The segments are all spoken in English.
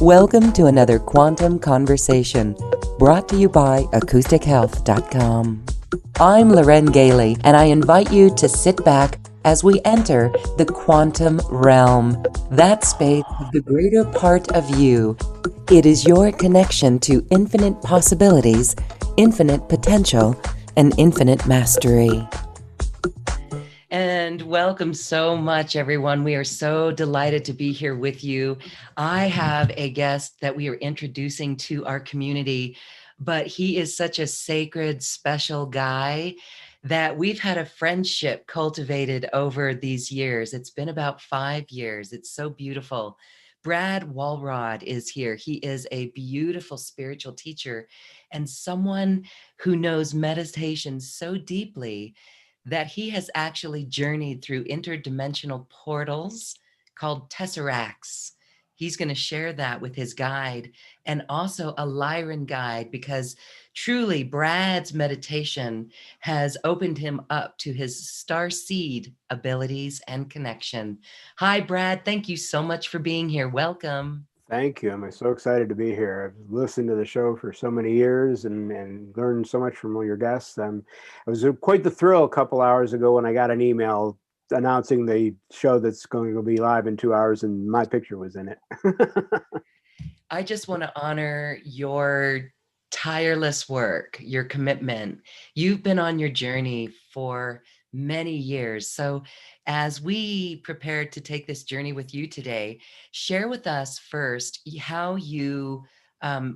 Welcome to another Quantum Conversation, brought to you by AcousticHealth.com. I'm Loren Gailey, and I invite you to sit back as we enter the quantum realm, that space of the greater part of you. It is your connection to infinite possibilities, infinite potential, and infinite mastery. And welcome so much, everyone. We are so delighted to be here with you. I have a guest that we are introducing to our community, but he is such a sacred, special guy that we've had a friendship cultivated over these years. It's been about 5 years. It's so beautiful. Brad Walrod is here. He is a beautiful spiritual teacher and someone who knows meditation so deeply that he has actually journeyed through interdimensional portals called tesseracts. He's going to share that with his guide and also a Lyran guide, because truly Brad's meditation has opened him up to his starseed abilities and connection. Hi, Brad. Thank you so much for being here. Welcome. Thank you. I'm so excited to be here. I've listened to the show for so many years and learned so much from all your guests. It was quite the thrill a couple hours ago when I got an email announcing the show that's going to be live in 2 hours and my picture was in it. I just want to honor your tireless work, your commitment. You've been on your journey for many years. So as we prepare to take this journey with you today, share with us first how you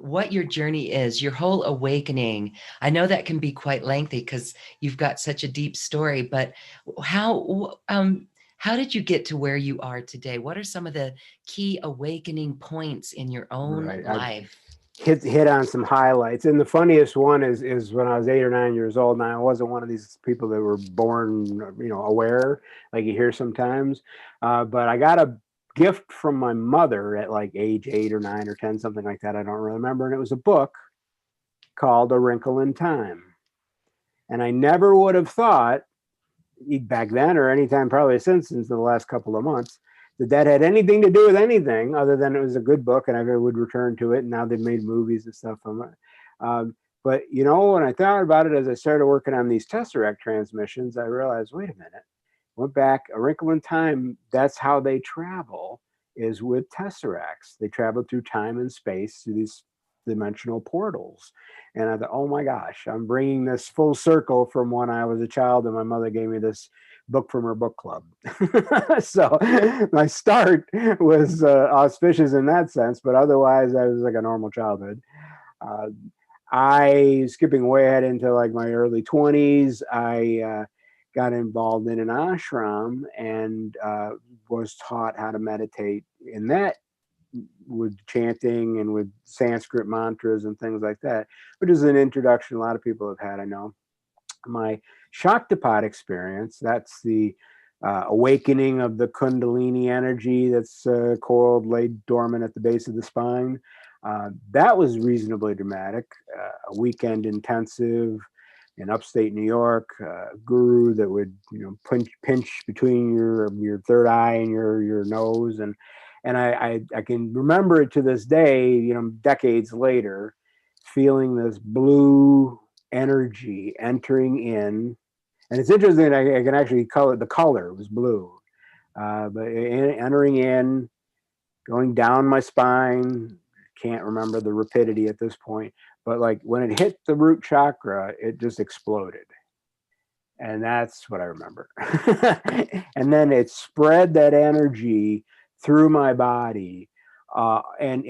what your journey is, your whole awakening. I know that can be quite lengthy because you've got such a deep story, but how did you get to where you are today? What are some of the key awakening points in your own Right. life? Hit on some highlights, and the funniest one is when I was 8 or 9 years old. And I wasn't one of these people that were born, aware, like you hear sometimes. But I got a gift from my mother at like age 8 or 9 or 10, something like that. I don't really remember, and it was a book called A Wrinkle in Time. And I never would have thought back then or anytime probably since the last couple of months that had anything to do with anything other than it was a good book and I would return to it. And now they've made movies and stuff from it. But when I thought about it, as I started working on these tesseract transmissions, I realized, wait a minute, went back, A Wrinkle in Time, that's how they travel, is with tesseracts. They travel through time and space through these dimensional portals. And I thought, oh my gosh, I'm bringing this full circle from when I was a child and my mother gave me this book from her book club. So my start was auspicious in that sense, but otherwise I was like a normal childhood. Skipping way ahead into like my early 20s, I got involved in an ashram and was taught how to meditate in that, with chanting and with Sanskrit mantras and things like that, which is an introduction a lot of people have had, I know. My Shaktapad experience, that's the awakening of the Kundalini energy that's coiled, laid dormant at the base of the spine. That was reasonably dramatic. A weekend intensive in upstate New York, guru that would pinch between your third eye and your nose, and I can remember it to this day, decades later, feeling this blue energy entering in. And it's interesting, I can actually the color was blue, but entering in, going down my spine, can't remember the rapidity at this point, but like when it hit the root chakra, it just exploded. And that's what I remember. And then it spread that energy through my body. And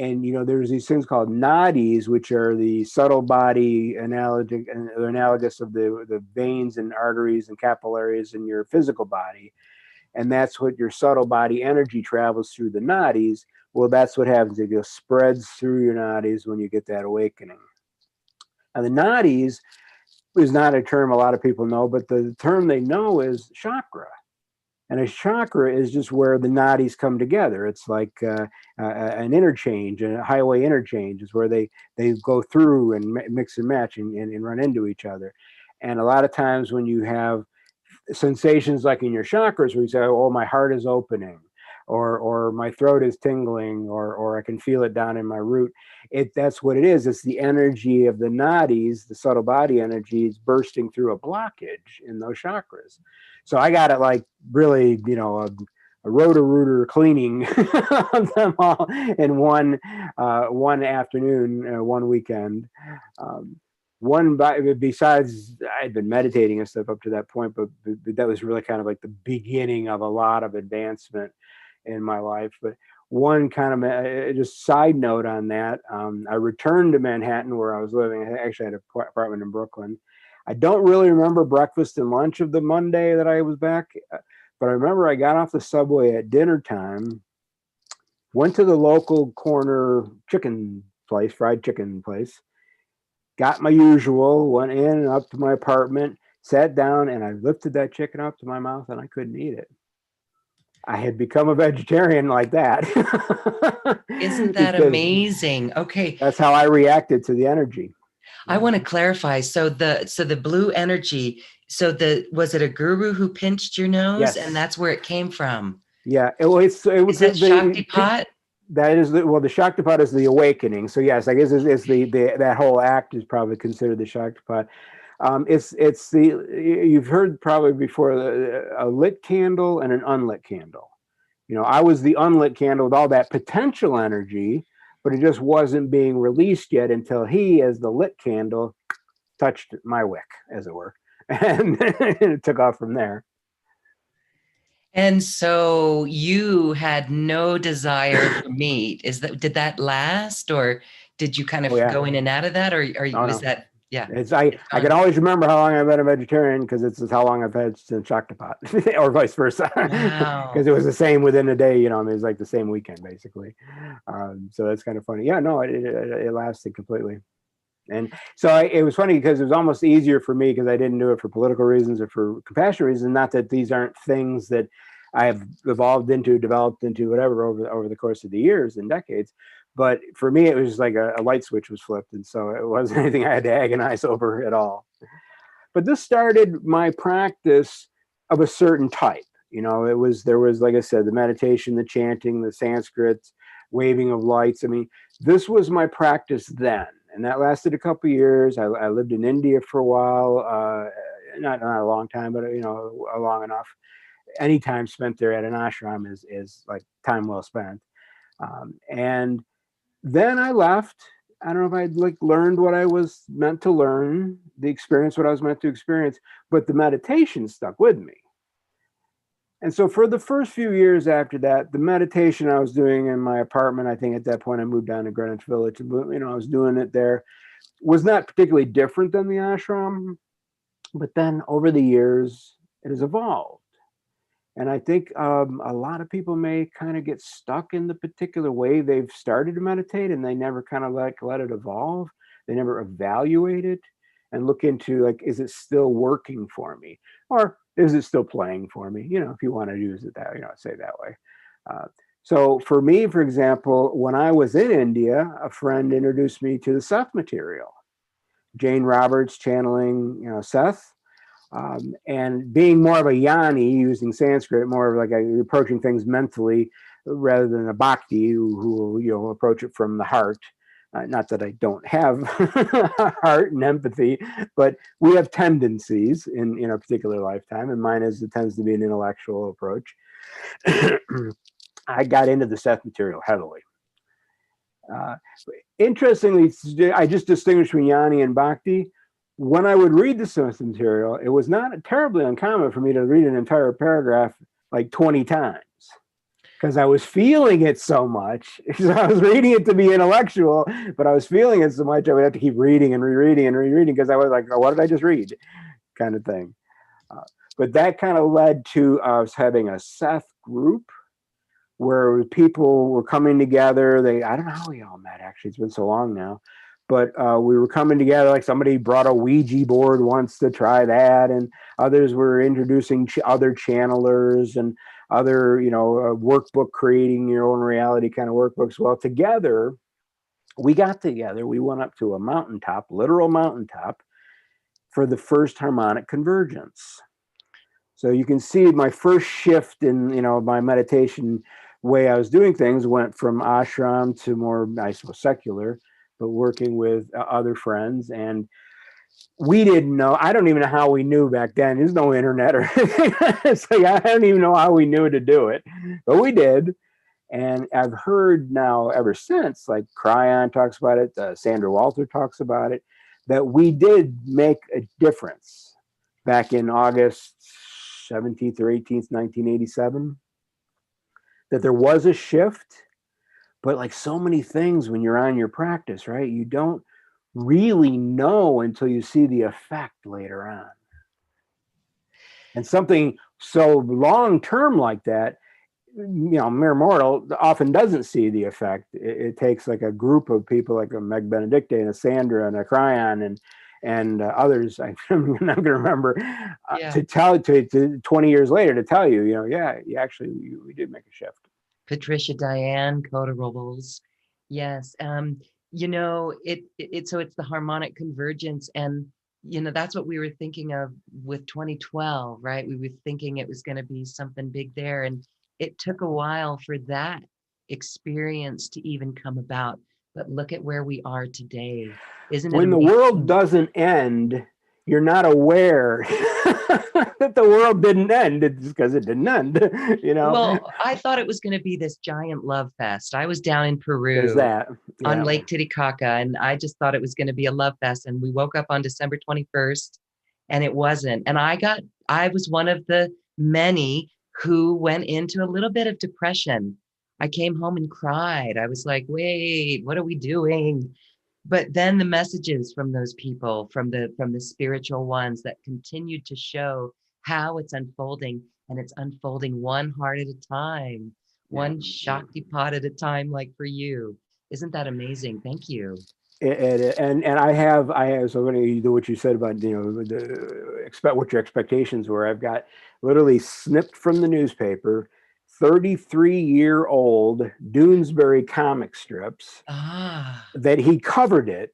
there's these things called nadis, which are the subtle body analogous of the veins and arteries and capillaries in your physical body. And that's what your subtle body energy travels through the nadis. Well, that's what happens. It just spreads through your nadis when you get that awakening. Now, the nadis is not a term a lot of people know, but the term they know is chakra. And a chakra is just where the nadis come together. It's like an interchange, a highway interchange is where they go through and mix and match and run into each other. And a lot of times when you have sensations like in your chakras where you say, oh, my heart is opening, or my throat is tingling, or I can feel it down in my root. That's what it is. It's the energy of the nadis, the subtle body energy, is bursting through a blockage in those chakras. So I got it like really, a roto-rooter cleaning of them all in one afternoon, one weekend. Besides, I'd been meditating and stuff up to that point, but that was really kind of like the beginning of a lot of advancement in my life. But one kind of just side note on that, I returned to Manhattan where I was living. I actually had an apartment in Brooklyn. I don't really remember breakfast and lunch of the Monday that I was back, but I remember I got off the subway at dinner time, went to the local corner chicken place, fried chicken place, got my usual, went in and up to my apartment, sat down, and I lifted that chicken up to my mouth and I couldn't eat it. I had become a vegetarian like that. Isn't that amazing? Okay. That's how I reacted to the energy. I want to clarify. So the blue energy, was it a guru who pinched your nose? Yes. And that's where it came from? Yeah. It was Is that Shaktipat? That is the Shaktipat is the awakening. So yes, I guess it's that whole act is probably considered the Shaktipat. It's you've heard probably before a lit candle and an unlit candle. I was the unlit candle with all that potential energy, but it just wasn't being released yet until he, as the lit candle, touched my wick, as it were, and it took off from there. And so you had no desire for meat. Did that last, or did you kind of go in and out of that, or was that? Yeah, I can always remember how long I've been a vegetarian because it's how long I've had since Shaktipat, or vice versa. Because it was the same within a day. It was like the same weekend basically. So that's kind of funny. Yeah, no, it lasted completely. And so it was funny because it was almost easier for me because I didn't do it for political reasons or for compassion reasons. Not that these aren't things that I have developed into, whatever over the course of the years and decades. But for me, it was like a light switch was flipped. And so it wasn't anything I had to agonize over at all. But this started my practice of a certain type. There was, like I said, the meditation, the chanting, the Sanskrit, waving of lights. I mean, this was my practice then. And that lasted a couple of years. I lived in India for a while, not a long time, but long enough. Any time spent there at an ashram is like time well spent. And then I left. I don't know if I'd learned what I was meant to learn, the experience what I was meant to experience, but the meditation stuck with me. And so for the first few years after that, the meditation I was doing in my apartment, I think at that point I moved down to Greenwich Village, I was doing it there, was not particularly different than the ashram. But then over the years, it has evolved. And I think a lot of people may kind of get stuck in the particular way they've started to meditate, and they never kind of let it evolve. They never evaluate it and look into is it still working for me? Or is it still playing for me? If you want to use it that, say that way. So for me, for example, when I was in India, a friend introduced me to the Seth material. Jane Roberts channeling, Seth. And being more of a yani, using Sanskrit, more of approaching things mentally rather than a bhakti who will approach it from the heart. Not that I don't have heart and empathy, but we have tendencies in a particular lifetime, and mine tends to be an intellectual approach. I got into the Seth material heavily. Interestingly, I just distinguished between yani and bhakti. When I would read the Seth material, it was not terribly uncommon for me to read an entire paragraph 20 times because I was feeling it so much. I was reading it to be intellectual, but I was feeling it so much I would have to keep reading and rereading and rereading because I was like, oh, what did I just read? Kind of thing. But that kind of led to us having a Seth group where people were coming together. I don't know how we all met, actually. It's been so long now. But we were coming together, somebody brought a Ouija board once to try that, and others were introducing other channelers and other, workbook, creating your own reality kind of workbooks. Well, together, we got together. We went up to a mountaintop, literal mountaintop, for the first harmonic convergence. So you can see my first shift in, my meditation way I was doing things went from ashram to more, I suppose, secular, but working with other friends. And we didn't know, I don't even know how we knew back then. There's no internet or anything. It's like, I don't even know how we knew to do it, but we did. And I've heard now ever since, like Cryon talks about it, Sandra Walter talks about it, that we did make a difference back in August 17th or 18th, 1987, that there was a shift. But like so many things when you're on your practice, right, you don't really know until you see the effect later on. And something so long term like that, mere mortal often doesn't see the effect. It takes like a group of people like a Meg Benedicte and a Sandra and a Cryon and others, I'm not going to remember, Yeah. to 20 years later to tell you, yeah, we did make a shift. Patricia Diane Coda Robles. Yes. So it's the harmonic convergence. And, that's what we were thinking of with 2012, right? We were thinking it was going to be something big there. And it took a while for that experience to even come about. But look at where we are today. Isn't it when amazing? the world doesn't end, you're not aware that the world didn't end. It's because it didn't end, Well, I thought it was going to be this giant love fest. I was down in There's Peru that. on Yeah. Lake Titicaca, and I just thought it was going to be a love fest. And we woke up on December 21st, and it wasn't. And I was one of the many who went into a little bit of depression. I came home and cried. I was like, wait, what are we doing? But then the messages from those people, from the spiritual ones that continued to show how it's unfolding, and it's unfolding one heart at a time, one Shakti pot at a time, like for you. Isn't that amazing? Thank you. And I have so when you do what you said about expect what your expectations were. I've got literally snipped from the newspaper 33-year-old Doonesbury comic strips that he covered it.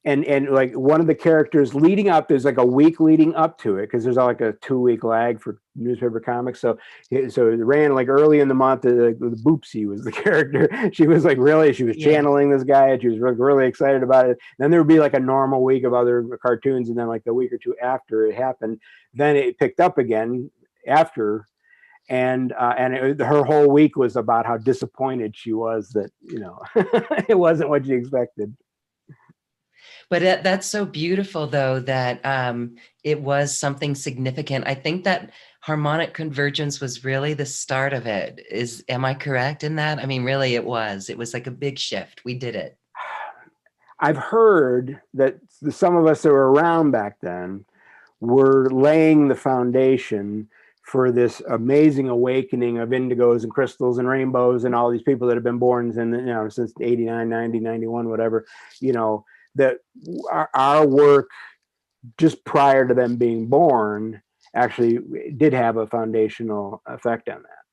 And like one of the characters leading up, there's like a week leading up to it because there's like a 2-week lag for newspaper comics. So it ran like early in the month. The Boopsie was the character. She was channeling this guy, and she was really excited about it. Then there would be like a normal week of other cartoons, and then like the week or two after it happened, then it picked up again after. And her whole week was about how disappointed she was that it wasn't what she expected. But that's so beautiful, though, that it was something significant. I think that harmonic convergence was really the start of it. Am I correct in that? I mean, really, it was. It was like a big shift. We did it. I've heard that some of us that were around back then were laying the foundation for this amazing awakening of indigos and crystals and rainbows and all these people that have been born since 89, 90, 91, whatever, that our work just prior to them being born actually did have a foundational effect on that.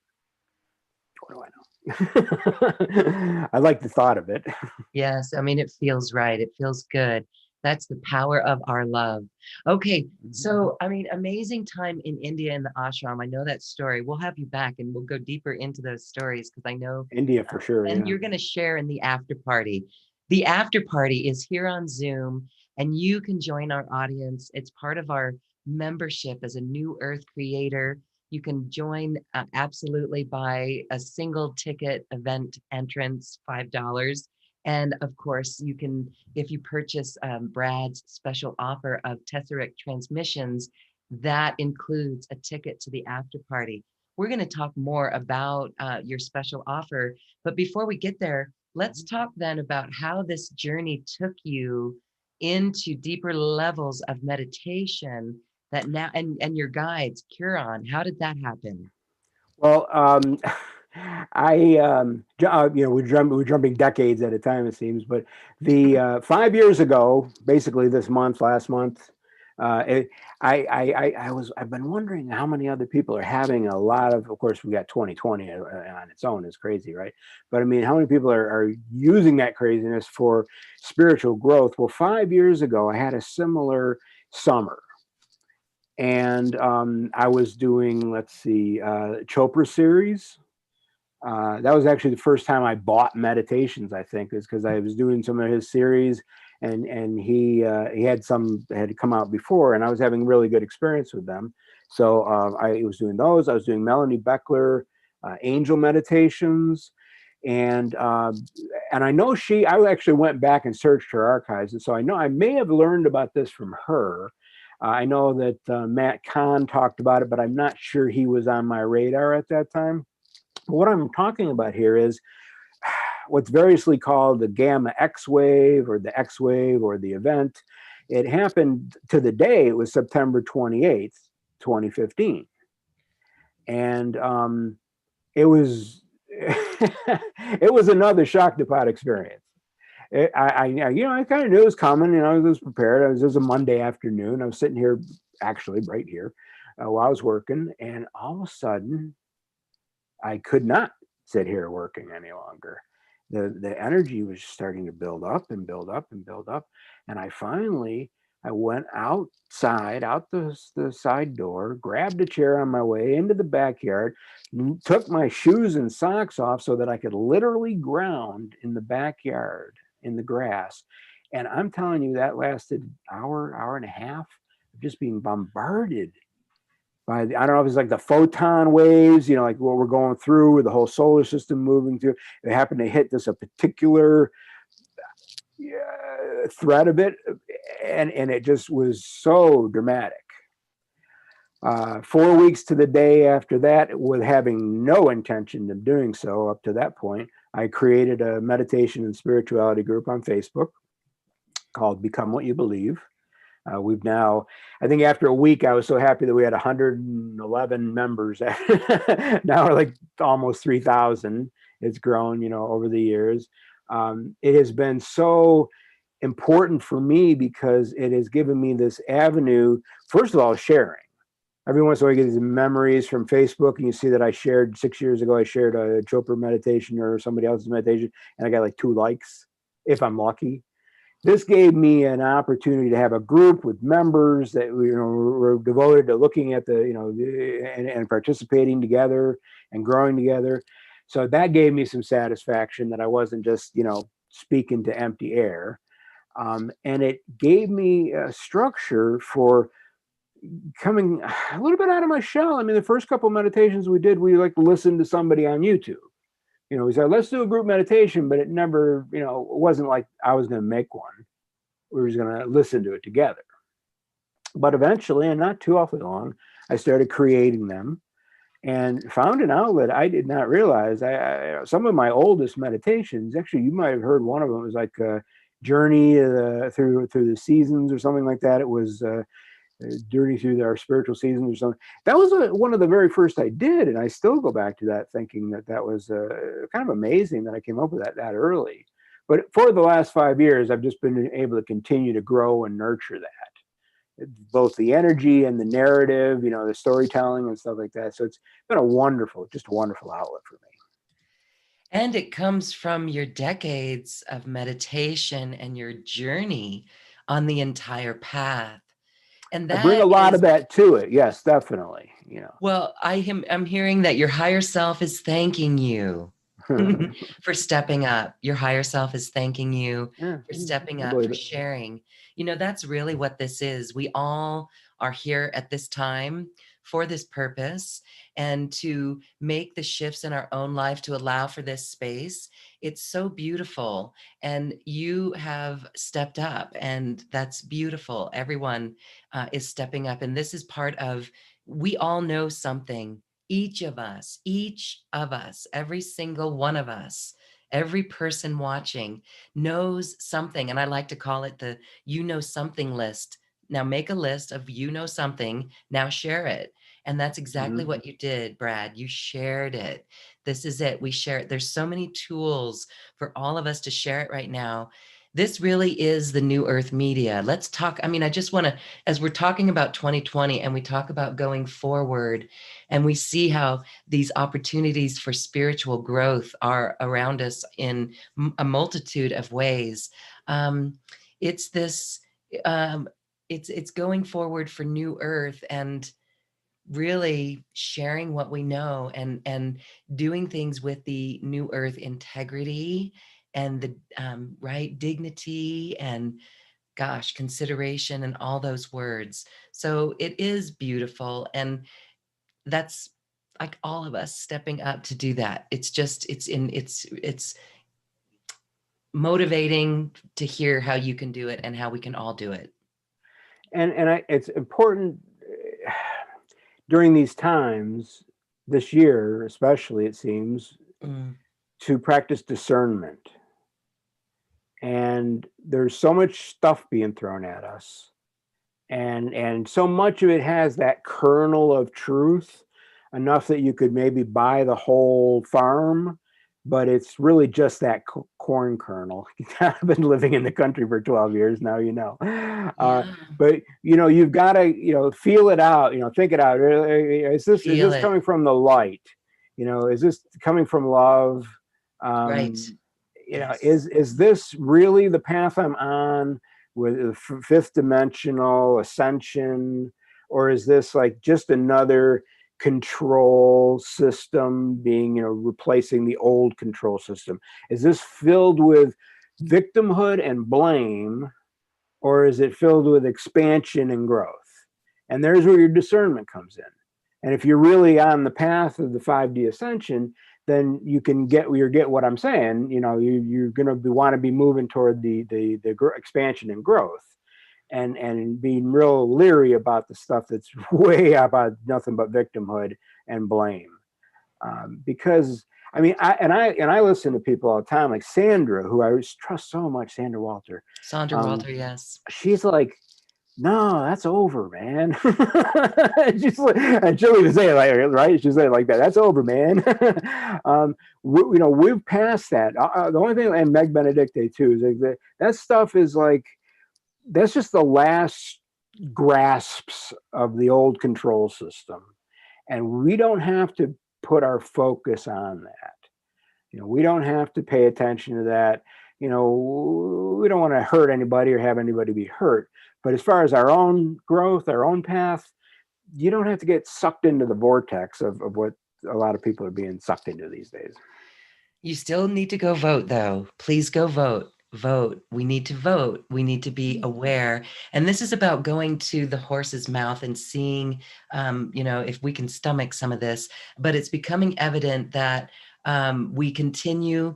What do I know? I like the thought of it. Yes, I mean, it feels right. It feels good. That's the power of our love. Okay, so I mean, amazing time in India in the ashram. I know that story. We'll have you back and we'll go deeper into those stories because I know India for sure. And you're going to share in the after party. The after party is here on Zoom, and you can join our audience. It's part of our membership as a New Earth creator. You can join absolutely by a single ticket event entrance, $5. And of course, you can, if you purchase Brad's special offer of Tesseract Transmissions, that includes a ticket to the after party. We're going to talk more about your special offer. But before we get there, let's talk then about how this journey took you into deeper levels of meditation that now, and your guides, Curon, how did that happen? Well, we're jumping decades at a time, it seems, but the 5 years ago, basically last month, I've been wondering how many other people are having a lot of course, we got 2020 on its own is crazy, right? But I mean, how many people are using that craziness for spiritual growth? Well, 5 years ago, I had a similar summer. And I was doing, Chopra series, That was actually the first time I bought meditations. I think is because I was doing some of his series, and he had some that had come out before, and I was having really good experience with them. So I was doing those. I was doing Melanie Beckler angel meditations, and I know I actually went back and searched her archives, and so I know I may have learned about this from her. I know that Matt Kahn talked about it, but I'm not sure he was on my radar at that time. What I'm talking about here is what's variously called the gamma X wave or the X wave or the event. It happened to the day, it was September 28th, 2015. And it was it was another shock to pot experience. I kind of knew it was coming. I was prepared. It was a Monday afternoon. I was sitting here, actually, right here, while I was working, and all of a sudden, I could not sit here working any longer. The energy was starting to build up and build up and build up, and I went outside, out the side door, grabbed a chair on my way into the backyard, took my shoes and socks off so that I could literally ground in the backyard in the grass. And I'm telling you, that lasted hour and a half of just being bombarded by I don't know if it's like the photon waves, like what we're going through with the whole solar system moving through. It happened to hit this a particular thread of it, and it just was so dramatic. 4 weeks to the day after that, with having no intention of doing so up to that point, I created a meditation and spirituality group on Facebook called Become What You Believe. We've now, I think after a week, I was so happy that we had 111 members. Now we're like almost 3,000. It's grown, over the years. It has been so important for me because it has given me this avenue, first of all, sharing. Every once in a while, I get these memories from Facebook, and you see that I shared 6 years ago, I shared a Chopra meditation or somebody else's meditation, and I got like 2 likes, if I'm lucky. This gave me an opportunity to have a group with members that were devoted to looking at and participating together and growing together. So that gave me some satisfaction that I wasn't just speaking to empty air, and it gave me a structure for coming a little bit out of my shell. I mean, the first couple of meditations we did, we like listened to somebody on YouTube. We said, let's do a group meditation, but it never, it wasn't like I was going to make one. We were just going to listen to it together. But eventually, and not too awfully long, I started creating them and found an outlet I did not realize. Some of my oldest meditations, actually, you might have heard one of them, was like a journey through the seasons or something like that. It was journey through our spiritual seasons or something. That was one of the very first I did, and I still go back to that thinking that was kind of amazing that I came up with that early. But for the last 5 years, I've just been able to continue to grow and nurture that, both the energy and the narrative, the storytelling and stuff like that. So it's been just a wonderful outlet for me. And it comes from your decades of meditation and your journey on the entire path. And I bring a lot of that to it. Yes, definitely. Well, I'm hearing that your higher self is thanking you for stepping up. Your higher self is thanking you for stepping up, for sharing. That's really what this is. We all are here at this time for this purpose and to make the shifts in our own life to allow for this space. It's so beautiful. And you have stepped up, and that's beautiful. Everyone is stepping up. And this is part of, we all know something. Each of us, every single one of us, every person watching knows something. And I like to call it the something list. Now make a list of something, now share it. And that's exactly what you did, Brad. You shared it. This is it. We share it. There's so many tools for all of us to share it right now. This really is the new earth media. Let's talk. I just want to, as we're talking about 2020 and we talk about going forward, and we see how these opportunities for spiritual growth are around us in a multitude of ways. It's this, it's going forward for new earth. And really sharing what we know, and doing things with the new earth integrity and the right dignity and, gosh, consideration and all those words. So it is beautiful, and that's like all of us stepping up to do that. It's just it's motivating to hear how you can do it and how we can all do it. And it's important during these times, this year especially, it seems, Mm, to practice discernment. And there's so much stuff being thrown at us, and so much of it has that kernel of truth, enough that you could maybe buy the whole farm, but it's really just that corn kernel. I've been living in the country for 12 years now, yeah, but you've got to feel it out, think it out. Is feel this it. coming from the light? Is this coming from love? Right. um, Yes. is this really the path I'm on, with fifth dimensional ascension, or is this like just another control system being, replacing the old control system? Is this filled with victimhood and blame, or is it filled with expansion and growth? And there's where your discernment comes in. And if you're really on the path of the 5D ascension, then you can get what I'm saying. You're going to want to be moving toward the expansion and growth, and being real leery about the stuff that's way about nothing but victimhood and blame. Because I mean, I listen to people all the time, like Sandra, who I trust so much, Sandra Walter. Sandra Walter, yes. She's like, no, that's over, man. And she'll even say it like, right? She'll say it like that. That's over, man. We've passed that. The only thing, and Meg Benedicte too, is like that stuff is like, that's just the last grasps of the old control system. And we don't have to put our focus on that. We don't have to pay attention to that. We don't want to hurt anybody or have anybody be hurt. But as far as our own growth, our own path, you don't have to get sucked into the vortex of what a lot of people are being sucked into these days. You still need to go vote, though. Please go vote. Vote. We need to vote. We need to be aware. And this is about going to the horse's mouth and seeing, if we can stomach some of this. But it's becoming evident that we continue.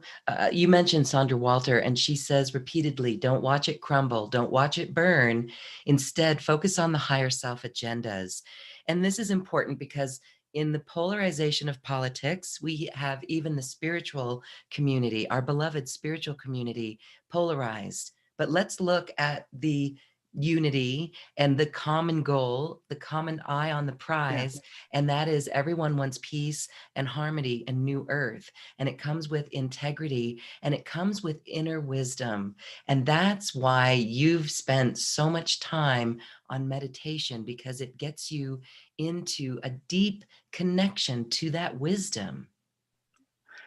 You mentioned Sandra Walter, and she says repeatedly, don't watch it crumble, don't watch it burn. Instead, focus on the higher self agendas. And this is important because in the polarization of politics, we have even the spiritual community, our beloved spiritual community, polarized. But let's look at the unity and the common goal, the common eye on the prize, and that is everyone wants peace and harmony and new earth. And it comes with integrity, and it comes with inner wisdom. And that's why you've spent so much time on meditation, because it gets you into a deep connection to that wisdom.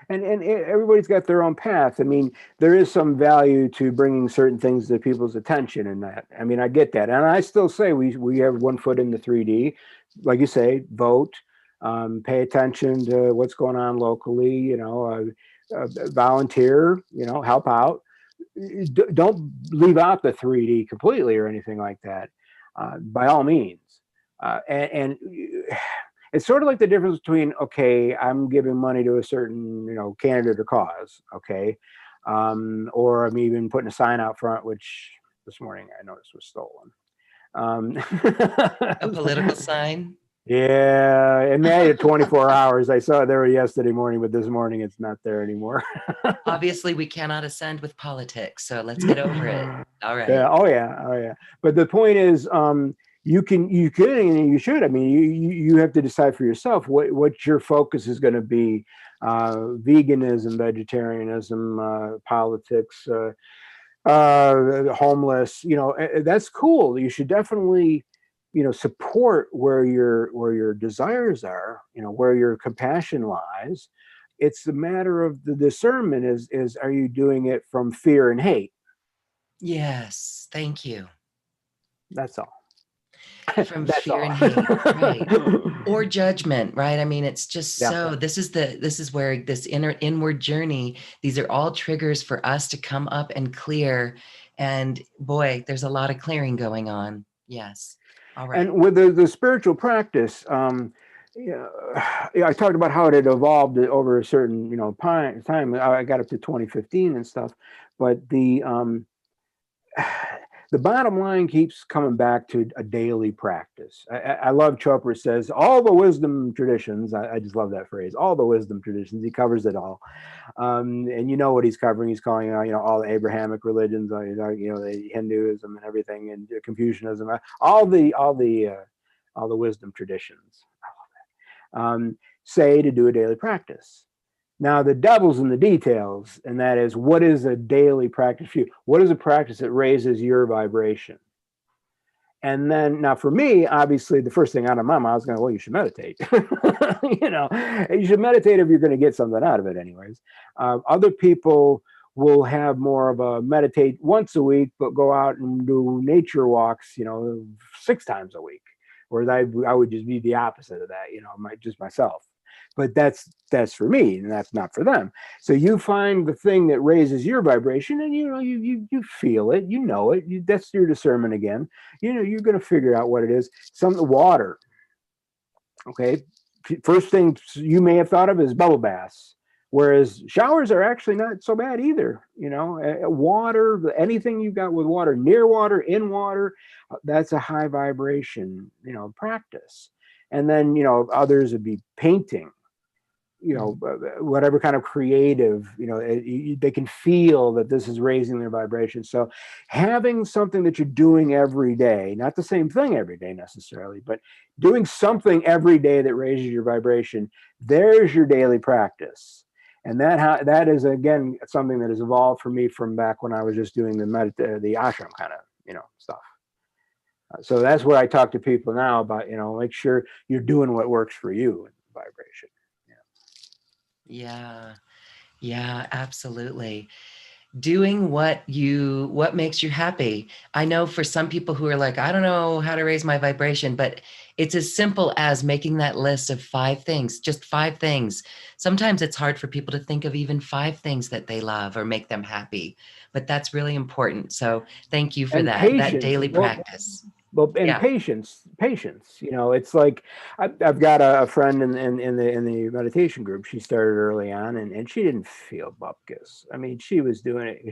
And everybody's got their own path. I mean, there is some value to bringing certain things to people's attention in that. I mean, I get that. And I still say we have one foot in the 3D. Like you say, vote, pay attention to what's going on locally, volunteer, help out. Don't leave out the 3D completely or anything like that, by all means. And it's sort of like the difference between, okay, I'm giving money to a certain, candidate or cause, okay, or I'm even putting a sign out front, which this morning I noticed was stolen. A political sign. Yeah, it made it 24 hours. I saw it there yesterday morning, but this morning it's not there anymore. Obviously, we cannot ascend with politics, so let's get over it. All right. Yeah. Oh yeah. Oh yeah. But the point is, you can, and you should. I mean, you have to decide for yourself what your focus is going to be. Veganism, vegetarianism, politics, homeless. That's cool. You should definitely, support where your desires are. Where your compassion lies. It's a matter of the discernment. Is are you doing it from fear and hate? Yes. Thank you. That's all. From That's fear all. and hate, right? Or judgment, right? I mean, it's just Yeah. so this is where this inward journey, these are all triggers for us to come up and clear. And boy, there's a lot of clearing going on. Yes. All right. And with the spiritual practice, yeah, I talked about how it had evolved over a certain, time. I got up to 2015 and stuff, but the bottom line keeps coming back to a daily practice. I love Chopra says all the wisdom traditions. I just love that phrase. All the wisdom traditions. He covers it all, and you know what he's covering. He's calling out, all the Abrahamic religions, the Hinduism and everything, and Confucianism, all the wisdom traditions. Say to do a daily practice. Now, the devil's in the details, and that is, what is a daily practice for you? What is a practice that raises your vibration? And then, now for me, obviously, the first thing out of my mouth is going, well, you should meditate. You should meditate if you're going to get something out of it, anyways. Other people will have more of a meditate once a week, but go out and do nature walks, 6 times a week. Whereas I would just be the opposite of that, just myself. But that's for me, and that's not for them. So you find the thing that raises your vibration, and you feel it, that's your discernment again. You're going to figure out what it is. Water. Okay, first thing you may have thought of is bubble baths, whereas showers are actually not so bad either. Water, anything you've got with water, near water, in water, that's a high vibration, practice. And then others would be painting. Whatever kind of creative, they can feel that this is raising their vibration. So having something that you're doing every day, not the same thing every day necessarily, but doing something every day that raises your vibration, there's your daily practice. And that is, again, something that has evolved for me from back when I was just doing the ashram kind of, stuff. So that's where I talk to people now about, make sure you're doing what works for you in vibration. Yeah, absolutely. Doing what makes you happy. I know for some people who are like, I don't know how to raise my vibration, but it's as simple as making that list of 5 things, just 5 things. Sometimes it's hard for people to think of even 5 things that they love or make them happy, but that's really important. So thank you for And that patience. daily practice. Well, and Yeah. patience. It's like I've got a friend in the meditation group. She started early on, and she didn't feel bupkis. I mean, she was doing it.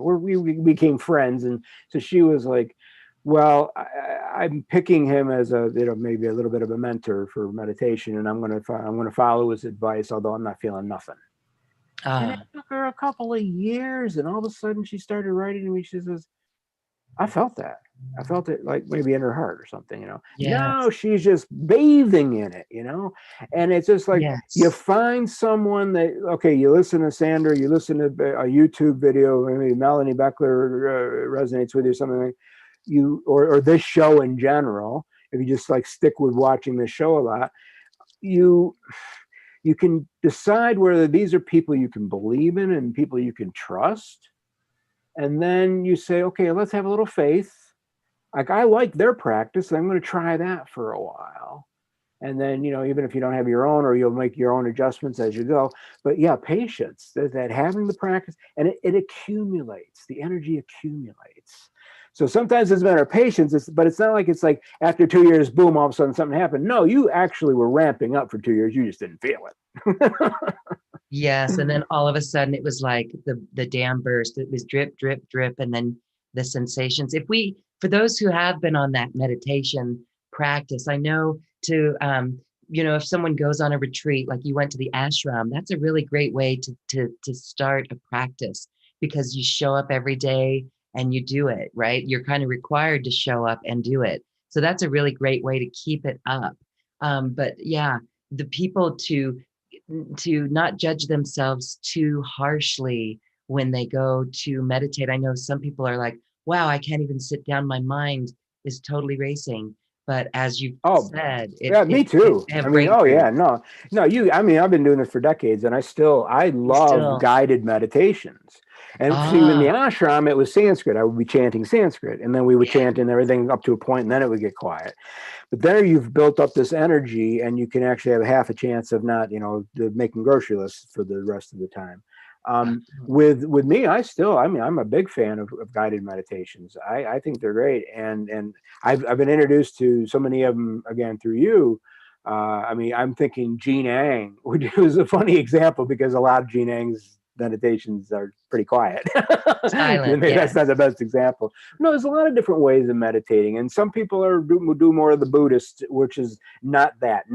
We became friends, and so she was like, "Well, I'm picking him as maybe a little bit of a mentor for meditation, and I'm going to follow his advice, although I'm not feeling nothing." And it took her a couple of years, and all of a sudden she started writing to me. She says, I felt that. I felt it like maybe in her heart or something, Yes. Now she's just bathing in it, And it's just like you find someone that, okay, you listen to Sandra, you listen to a YouTube video, maybe Melanie Beckler resonates with you, something like or this show in general. If you just like stick with watching this show a lot, you can decide whether these are people you can believe in and people you can trust. And then you say, okay, let's have a little faith. Like, I like their practice. I'm going to try that for a while. And then, even if you don't have your own, or you'll make your own adjustments as you go. But yeah, patience, that having the practice, and it accumulates, the energy accumulates. So sometimes it's a matter of patience, but it's not like it's like after 2 years, boom, all of a sudden something happened. No, you actually were ramping up for 2 years. You just didn't feel it. Yes. And then all of a sudden it was like the dam burst. It was drip, drip, drip. And then the sensations. For those who have been on that meditation practice, I know if someone goes on a retreat, like you went to the ashram, that's a really great way to start a practice, because you show up every day and you do it, right? You're kind of required to show up and do it. So that's a really great way to keep it up. But yeah, the people to not judge themselves too harshly when they go to meditate. I know some people are like, wow, I can't even sit down. My mind is totally racing. But as you said, me too. I've been no, I've been doing this for decades, and I love guided meditations. And see, in the Ah, ashram, it was Sanskrit. I would be chanting Sanskrit, and then we would yeah. chant in everything up to a point, and then it would get quiet. But there you've built up this energy, and you can actually have half a chance of not, making grocery lists for the rest of the time. With me, I'm a big fan of guided meditations. I think they're great, and I've been introduced to so many of them again through you. I'm thinking Jean Ang, which was a funny example because a lot of Jean Ang's meditations are pretty quiet. Silent, Maybe that's yes. not the best example. No, there's a lot of different ways of meditating, and some people do more of the Buddhist, which is not that.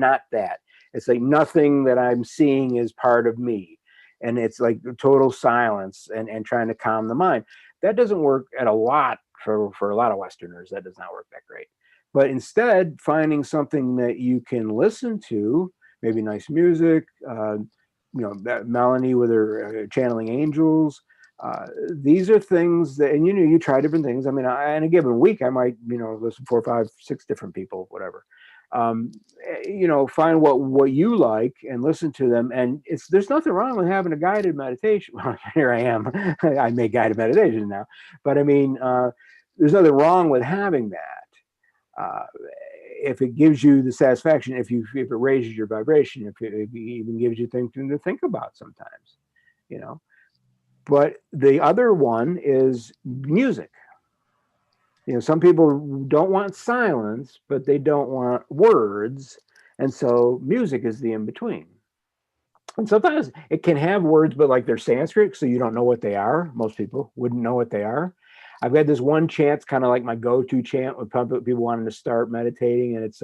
It's like nothing that I'm seeing is part of me, and it's like total silence and trying to calm the mind. That doesn't work at a lot for a lot of Westerners. That does not work that great. But instead, finding something that you can listen to, maybe nice music, Melanie with her channeling angels. These are things that, and you try different things. In a given week, I might, listen 4, 5, 6 different people, whatever. Find what you like and listen to them. And there's nothing wrong with having a guided meditation. Well, here I am. I make guided meditation now, but there's nothing wrong with having that. If it gives you the satisfaction, if it raises your vibration, if it even gives you things to think about sometimes, But the other one is music. Some people don't want silence, but they don't want words, and so music is the in between. And sometimes it can have words, but like they're Sanskrit, so you don't know what they are. Most people wouldn't know what they are. I've had this one chant, kind of like my go-to chant with people wanting to start meditating, and it's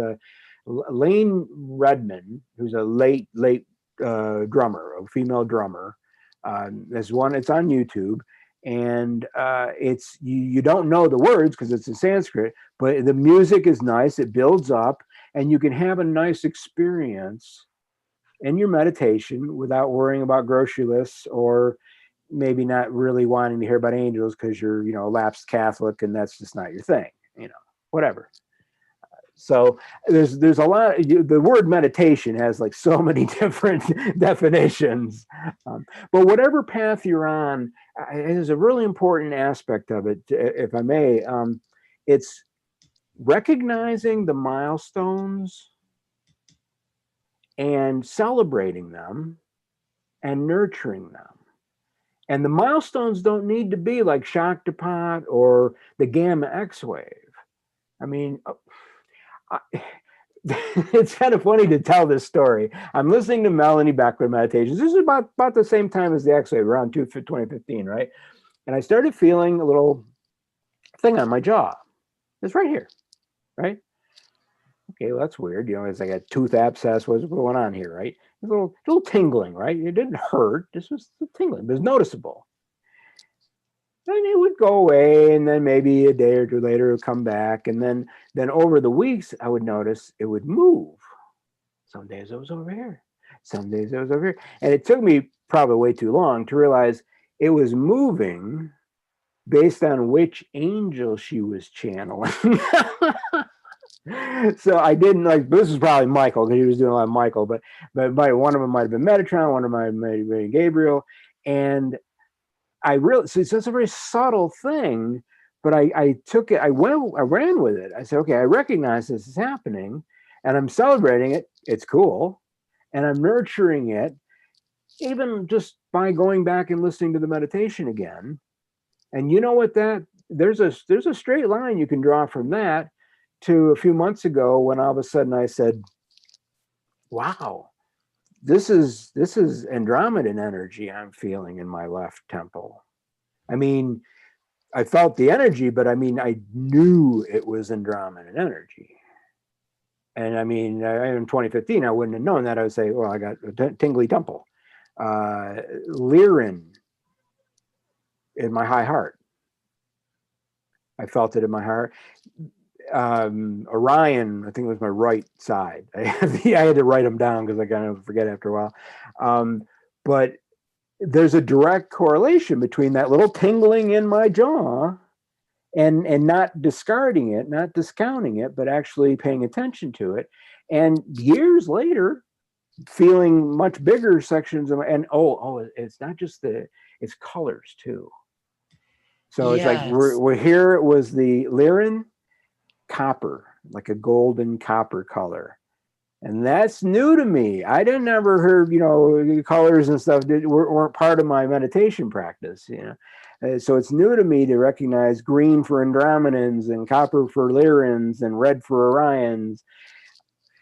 Lane Redman, who's a late drummer, a female drummer. There's one. It's on YouTube, and it's you don't know the words because it's in Sanskrit, but the music is nice. It builds up, and you can have a nice experience in your meditation without worrying about grocery lists or maybe not really wanting to hear about angels because you're, a lapsed Catholic and that's just not your thing, whatever. So there's a lot. The word meditation has like so many different definitions, but whatever path you're on, there's a really important aspect of it, if I may. It's recognizing the milestones and celebrating them and nurturing them. And the milestones don't need to be like Shaktipat or the gamma X wave. It's kind of funny to tell this story. I'm listening to Melanie Backward Meditations. This is about the same time as the X wave, around 2015, right? And I started feeling a little thing on my jaw. It's right here, right? Okay, well, that's weird. It's like a tooth abscess. What's going on here, right? It's a little tingling, right? It didn't hurt. This was tingling. It was noticeable. And it would go away, and then maybe a day or two later it would come back. And then over the weeks, I would notice it would move. Some days it was over here. Some days it was over here. And it took me probably way too long to realize it was moving based on which angel she was channeling. So I didn't this was probably Michael, because he was doing a lot of Michael, but one of them might have been Metatron, one of them might have been Gabriel. And I really, so it's a very subtle thing, but I took it, I ran with it. I said, okay, I recognize this is happening and I'm celebrating it. It's cool. And I'm nurturing it, even just by going back and listening to the meditation again. And you know what, there's a straight line you can draw from that to a few months ago when all of a sudden I said, wow, this is Andromedan energy I'm feeling in my left temple. I felt the energy, but I knew it was Andromedan energy. And in 2015, I wouldn't have known that. I would say, well, I got a tingly temple. Lyran in my high heart. I felt it in my heart. Orion, I think it was my right side. I had to write them down because I kind of forget after a while. But there's a direct correlation between that little tingling in my jaw and not discarding it, not discounting it, but actually paying attention to it. And years later, feeling much bigger sections of it's not just it's colors too. So it's like Yes. we're here. It was the Lyran copper, like a golden copper color. And that's new to me. I didn't ever heard, colors and stuff weren't part of my meditation practice, So it's new to me to recognize green for Andromedans and copper for Lyrans and red for Orions.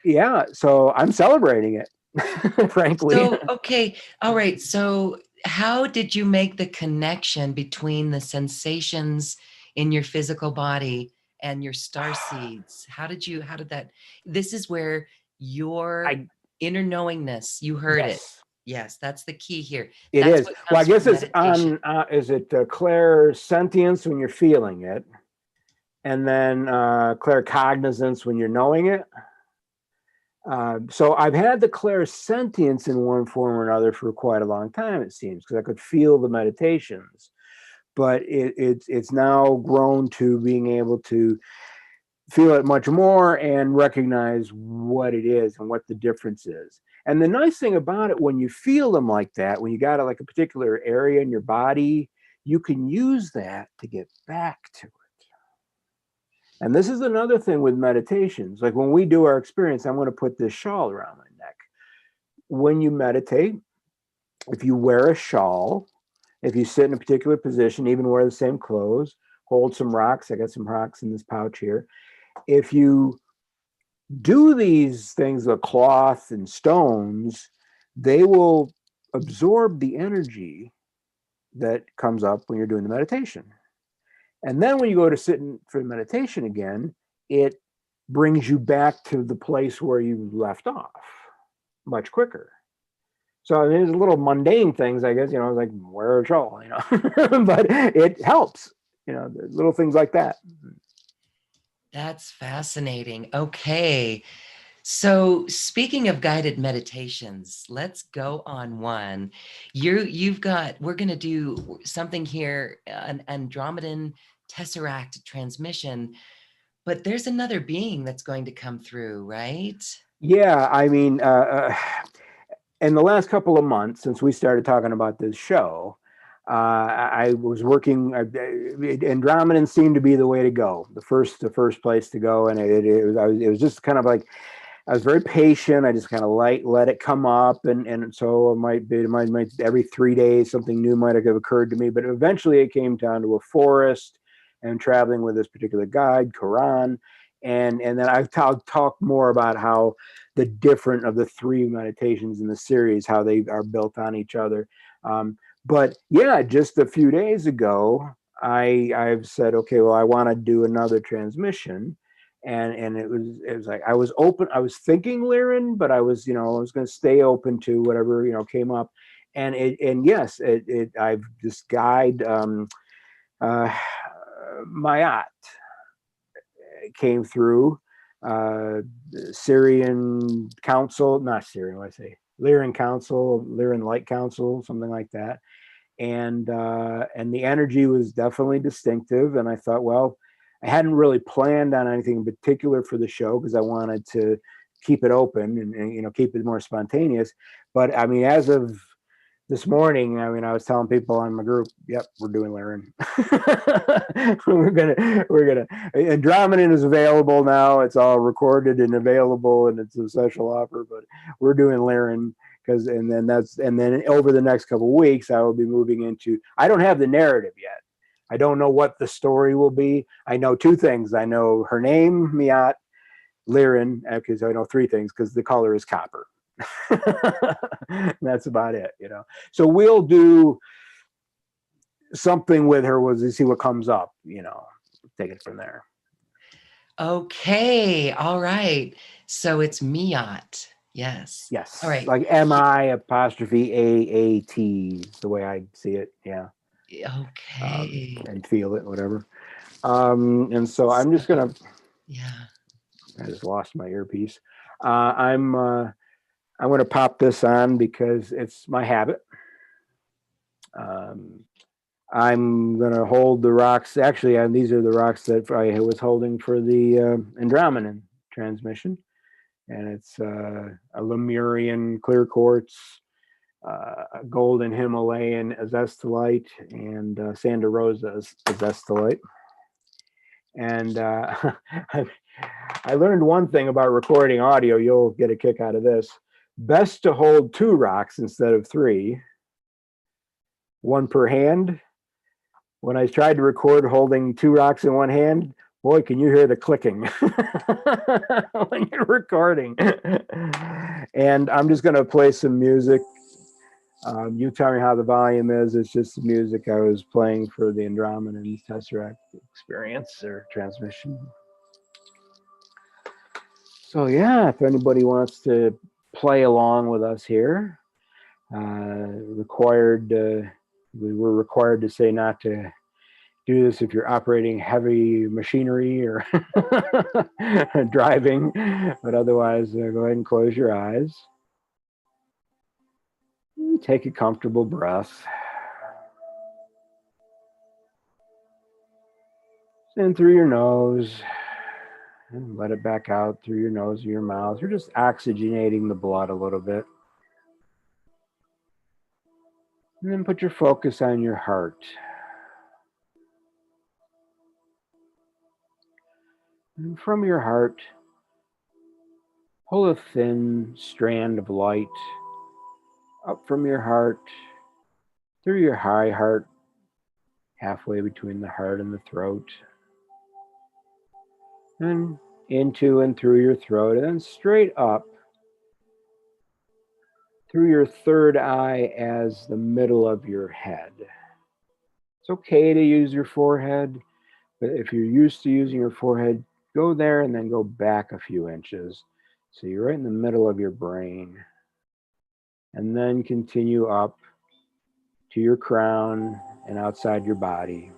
Yeah, so I'm celebrating it, frankly. So, okay. All right. So, how did you make the connection between the sensations in your physical body and your star seeds? How did that, this is where your I inner knowingness, you heard it. Yes, Yes, that's the key here. it That's is. what Well, I comes guess from it's meditation. on. Is it clairsentience when you're feeling it, and then claircognizance when you're knowing it? So I've had the clairsentience in one form or another for quite a long time, it seems, because I could feel the meditations. But it's now grown to being able to feel it much more and recognize what it is and what the difference is. And the nice thing about it, when you feel them like that, when you got like a particular area in your body, you can use that to get back to it. And this is another thing with meditations. Like when we do our experience, I'm going to put this shawl around my neck. When you meditate, if you wear a shawl, if you sit in a particular position, even wear the same clothes, hold some rocks. I got some rocks in this pouch here. If you do these things with cloth and stones, they will absorb the energy that comes up when you're doing the meditation. And then when you go to sit in for meditation again, it brings you back to the place where you left off much quicker. So there's little mundane things, I guess, like wear a shawl, but it helps, little things like that. That's fascinating. Okay. So, speaking of guided meditations, let's go on one. We're going to do something here, an Andromedan Tesseract transmission, but there's another being that's going to come through, right? Yeah, I mean, in the last couple of months since we started talking about this show, I was working. Andromedan seemed to be the way to go, the first place to go, and it was just kind of like I was very patient. I just kind of let it come up, and so it might every 3 days something new might have occurred to me, but eventually it came down to a forest and traveling with this particular guide, Quran, and then I've talked more about how the different of the three meditations in the series, how they are built on each other. But yeah, just a few days ago, I've said, okay, well, I want to do another transmission, and it was like I was open. I was thinking Lyran, but I was I was going to stay open to whatever came up, and yes, I've this guide uh, Mayat came through. Syrian Council, not Syrian, what I say, Lyran Council, Lyran Light Council, something like that. And the energy was definitely distinctive. And I thought, well, I hadn't really planned on anything in particular for the show because I wanted to keep it open and keep it more spontaneous. But I mean, as of this morning, I mean, I was telling people on my group, yep, we're doing Lyran. we're gonna Andromedan is available now. It's all recorded and available, and it's a special offer, but we're doing Lyran and then over the next couple of weeks, I will be moving into, I don't have the narrative yet. I don't know what the story will be. I know two things. I know her name, Miat, Lyran, because I know three things because the color is copper. That's about it. So we'll do something with her. Was to see what comes up. Take it from there. Okay. All right. So it's Miat. Yes. Yes, All right. like MI''AAT is the way I see it. Yeah, Okay. and feel it, whatever. And so I'm just gonna. Yeah. I just lost my earpiece. I'm going to pop this on because it's my habit. I'm going to hold the rocks. Actually, these are the rocks that I was holding for the Andromedan transmission. And it's a Lemurian clear quartz golden Himalayan azestolite and Santa Rosa azestolite. And I learned one thing about recording audio. You'll get a kick out of this. Best to hold 2 rocks instead of 3, 1 per hand. When I tried to record holding 2 rocks in one hand, boy, can you hear the clicking when you're recording. And I'm just going to play some music. You tell me how the volume is. It's just the music I was playing for the Andromedan Tesseract experience or transmission. So yeah, if anybody wants to play along with us here, we were required to say not to do this if you're operating heavy machinery or driving, but otherwise go ahead and close your eyes. Take a comfortable breath. In through your nose and let it back out through your nose or your mouth. You're just oxygenating the blood a little bit. And then put your focus on your heart. And from your heart, pull a thin strand of light up from your heart, through your high heart, halfway between the heart and the throat, and into and through your throat, and then straight up through your third eye as the middle of your head. It's okay to use your forehead, but if you're used to using your forehead, go there and then go back a few inches. So you're right in the middle of your brain. And then continue up to your crown and outside your body.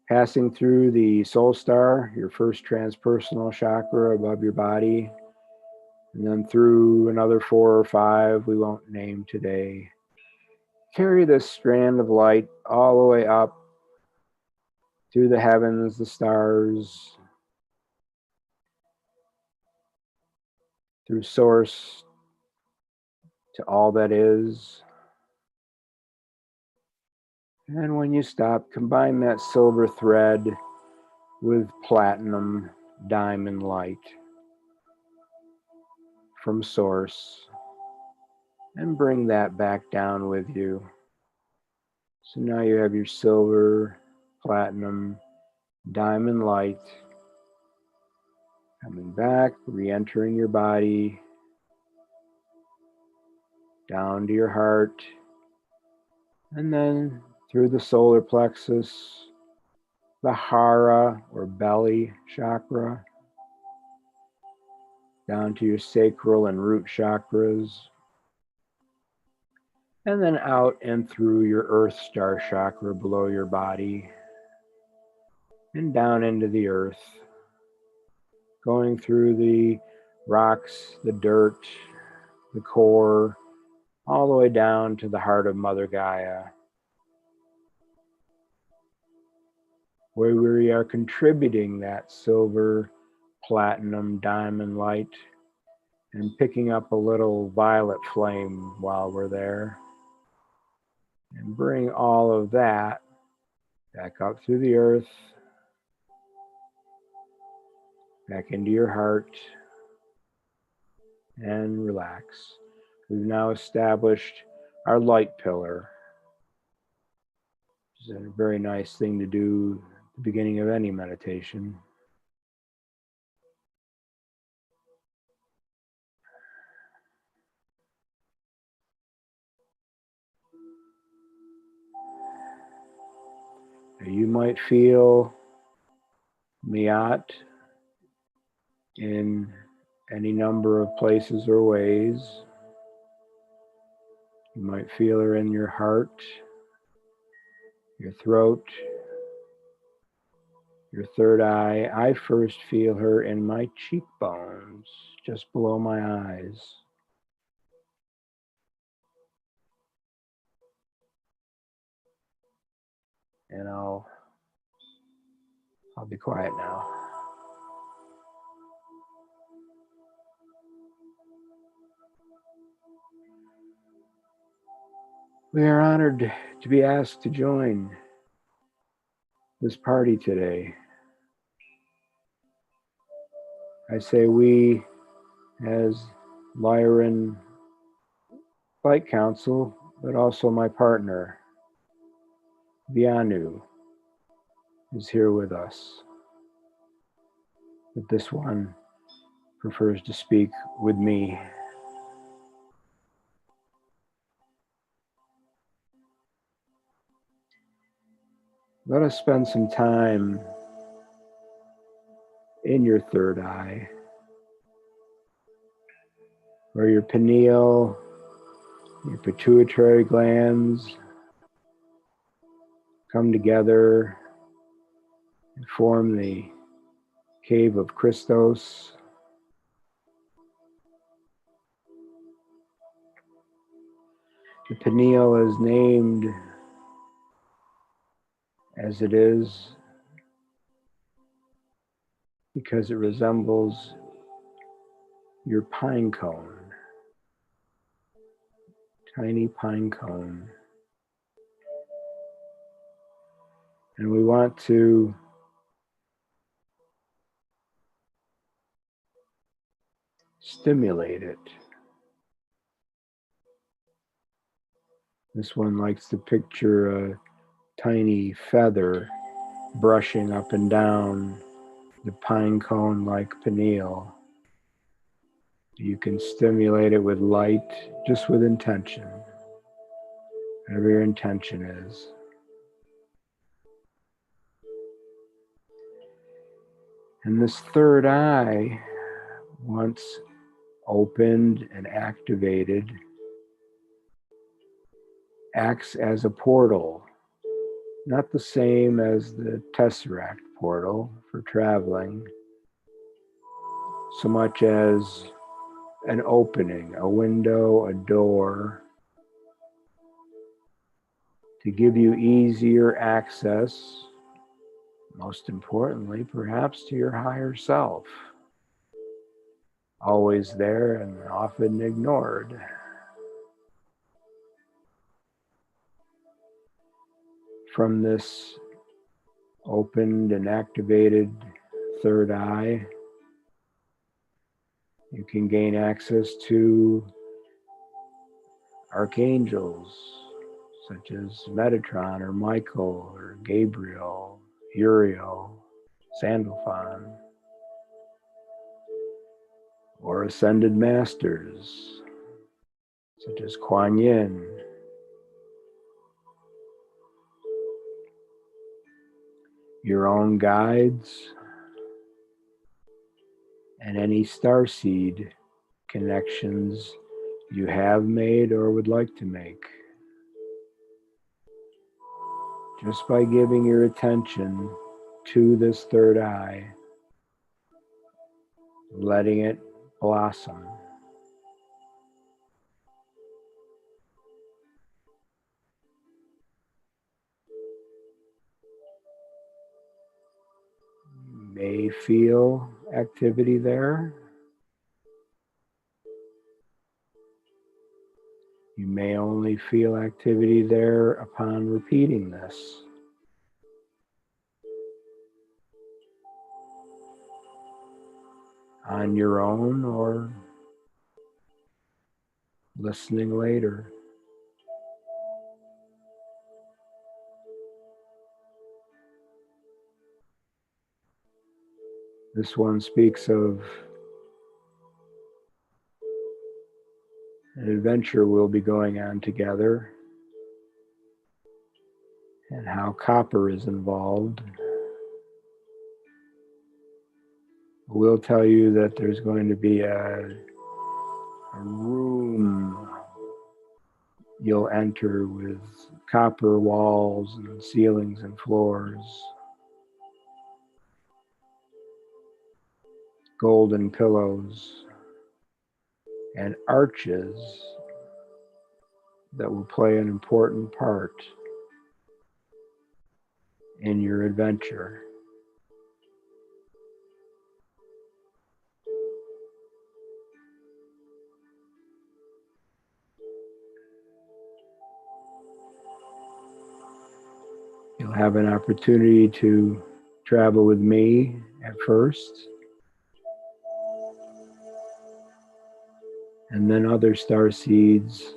Passing through the soul star, your first transpersonal chakra above your body, and then through another 4 or 5 we won't name today. Carry this strand of light all the way up through the heavens, the stars, through source to all that is. And when you stop, combine that silver thread with platinum diamond light from source and bring that back down with you. So now you have your silver, platinum, diamond light coming back, re-entering your body, down to your heart, and then through the solar plexus, the hara or belly chakra, down to your sacral and root chakras, and then out and through your earth star chakra below your body, and down into the earth, going through the rocks, the dirt, the core, all the way down to the heart of Mother Gaia, where we are contributing that silver, platinum, diamond light and picking up a little violet flame while we're there. And bring all of that back up through the earth, back into your heart, and relax. We've now established our light pillar, which is a very nice thing to do at the beginning of any meditation. You might feel Miyat in any number of places or ways. You might feel her in your heart, your throat, your third eye. I first feel her in my cheekbones, just below my eyes. And I'll be quiet now. We are honored to be asked to join this party today. I say we as Lyran Flight Council, but also my partner, Vianu, is here with us. But this one prefers to speak with me. Let us spend some time in your third eye, where your pineal, your pituitary glands come together and form the cave of Christos. The pineal is named as it is because it resembles your pine cone, tiny pine cone. And we want to stimulate it. This one likes to picture a tiny feather brushing up and down the pine cone-like pineal. You can stimulate it with light, just with intention, whatever your intention is. And this third eye, once opened and activated, acts as a portal, not the same as the tesseract portal for traveling, so much as an opening, a window, a door, to give you easier access, most importantly, perhaps to your higher self, always there and often ignored. From this opened and activated third eye, you can gain access to archangels such as Metatron or Michael or Gabriel, Uriel, Sandalphon, or ascended masters such as Kuan Yin, your own guides, and any starseed connections you have made or would like to make. Just by giving your attention to this third eye, letting it blossom. You may feel activity there. You may only feel activity there upon repeating this. On your own or listening later. This one speaks of an adventure we'll be going on together and how copper is involved. We'll tell you that there's going to be a room you'll enter with copper walls and ceilings and floors, golden pillows, and arches that will play an important part in your adventure. have an opportunity to travel with me at first, and then other star seeds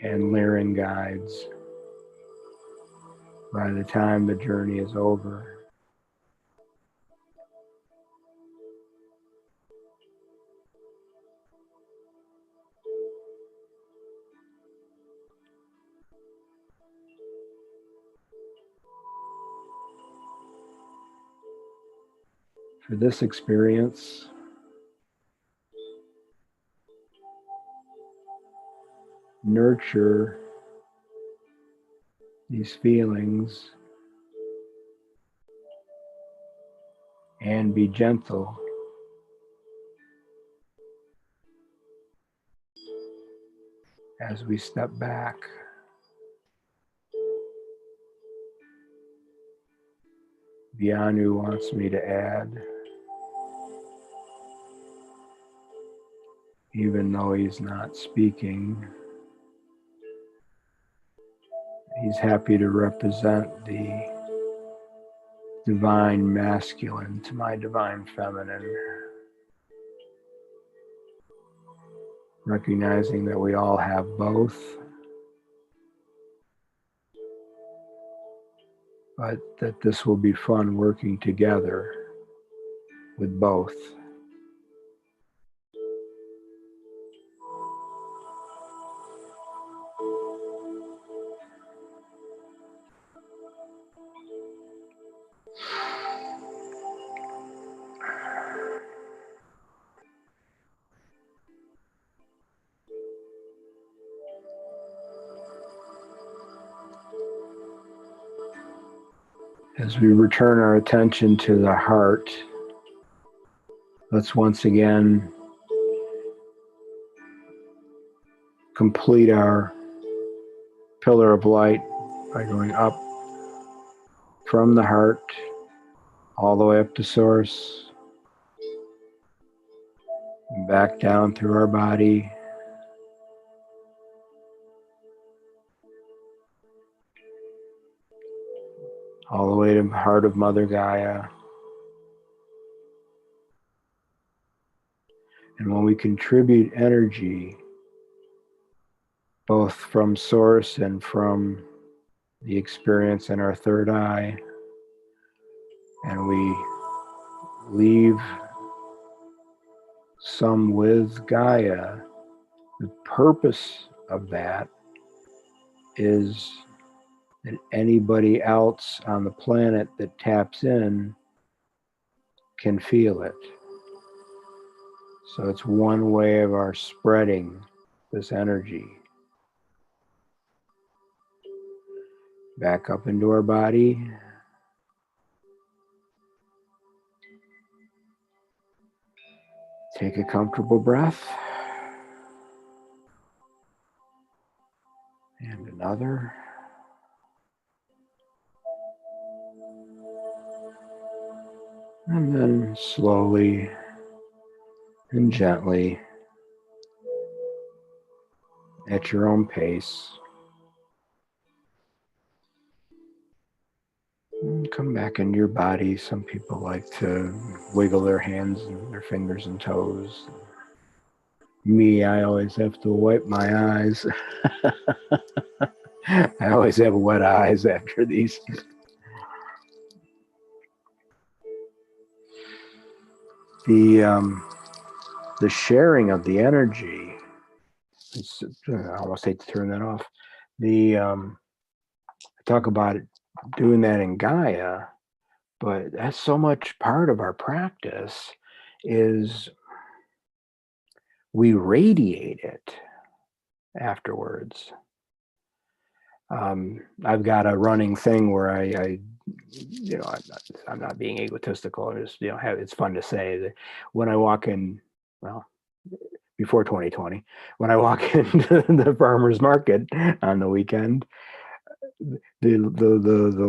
and Lyran guides by the time the journey is over. For this experience, nurture these feelings and be gentle as we step back. Vianu wants me to add, even though he's not speaking, he's happy to represent the divine masculine to my divine feminine, recognizing that we all have both, but that this will be fun working together with both. As we return our attention to the heart, let's once again complete our pillar of light by going up from the heart all the way up to source, and back down through our body, all the way to the heart of Mother Gaia. And when we contribute energy, both from source and from the experience in our third eye, and we leave some with Gaia, the purpose of that is that anybody else on the planet that taps in can feel it. So it's one way of our spreading this energy back up into our body. Take a comfortable breath. And another. And then slowly and gently, at your own pace, and come back into your body. Some people like to wiggle their hands and their fingers and toes. Me, I always have to wipe my eyes. I always have wet eyes after these. The sharing of the energy, I almost hate to turn that off. I talk about it, doing that in Gaia, but that's so much part of our practice is we radiate it afterwards. I've got a running thing where I I'm not being egotistical. I just, it's fun to say that when I walk in, well, before 2020, when I walk into the farmer's market on the weekend, the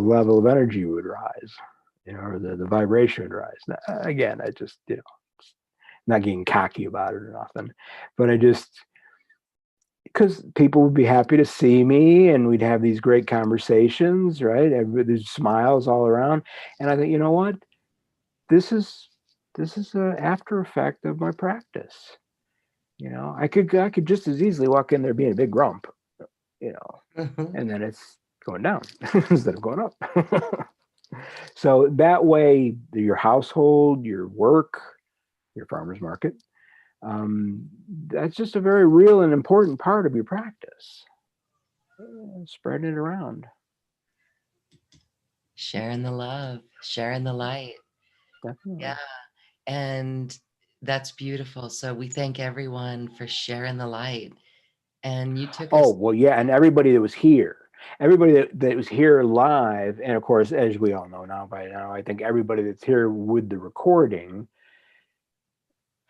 level of energy would rise, or the vibration would rise. Now, again, I just, not getting cocky about it or nothing, but I just, because people would be happy to see me, and we'd have these great conversations, right? There's smiles all around, and I think, you know what, this is an after effect of my practice. I could just as easily walk in there being a big grump, and then it's going down instead of going up. So that way, your household, your work, your farmer's market, that's just a very real and important part of your practice. Spreading it around. Sharing the love, sharing the light. Definitely. Yeah. And that's beautiful. So we thank everyone for sharing the light. And you took Oh, us. well, yeah. And everybody that was here, that was here live. And of course, as we all know now by now, I think everybody that's here with the recording,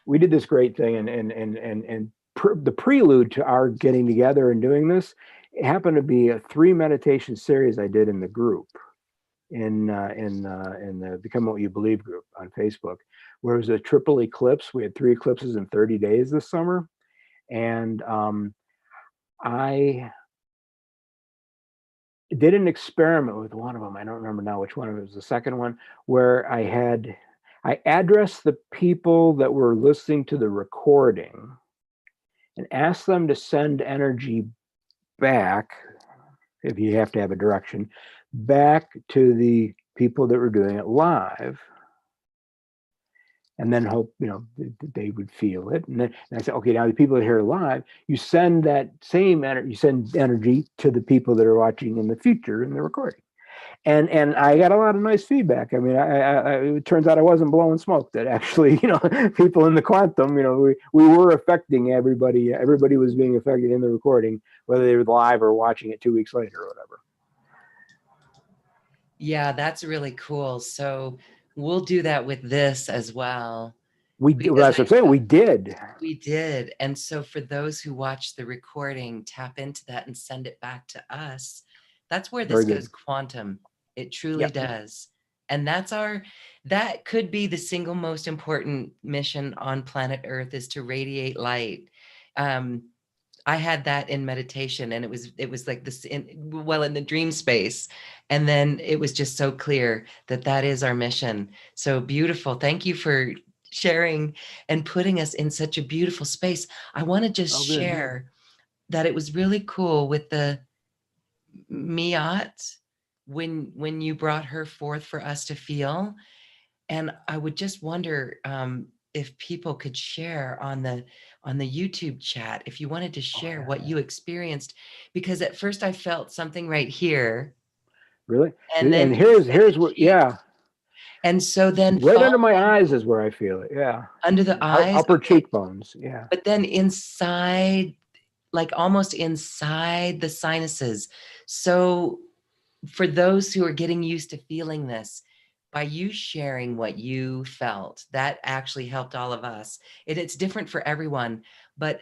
we did this great thing. The prelude to our getting together and doing this, it happened to be a 3 meditation series I did in the group. In the Become What You Believe group on Facebook, where it was a triple eclipse. We had 3 eclipses in 30 days this summer, and I did an experiment with one of them. I don't remember now which one. It was the second one, where I addressed the people that were listening to the recording and asked them to send energy back, if you have to have a direction, back to the people that were doing it live, and then hope they would feel it. And I said, okay, now the people that are here live, you send that same energy, you send energy to the people that are watching in the future in the recording. And I got a lot of nice feedback. I mean, it turns out I wasn't blowing smoke. That actually, people in the quantum, we were affecting everybody. Everybody was being affected in the recording, whether they were live or watching it 2 weeks later or whatever. Yeah, that's really cool. So we'll do that with this as well. That's what I'm saying. We did. We did. And so for those who watch the recording, tap into that and send it back to us. That's where this goes quantum. It truly does. And that could be the single most important mission on planet Earth, is to radiate light. I had that in meditation, and it was like this in the dream space. And then it was just so clear that is our mission. So beautiful. Thank you for sharing and putting us in such a beautiful space. I want to just share that it was really cool with the Miat when you brought her forth for us to feel. And I would just wonder if people could share on the YouTube chat, if you wanted to share what you experienced, because at first I felt something right here. Really? And then here's what, yeah. And so then right under my eyes is where I feel it. Yeah. Under the eyes, upper cheekbones. Yeah. But then inside, like almost inside the sinuses. So for those who are getting used to feeling this, by you sharing what you felt, that actually helped all of us. It's different for everyone, but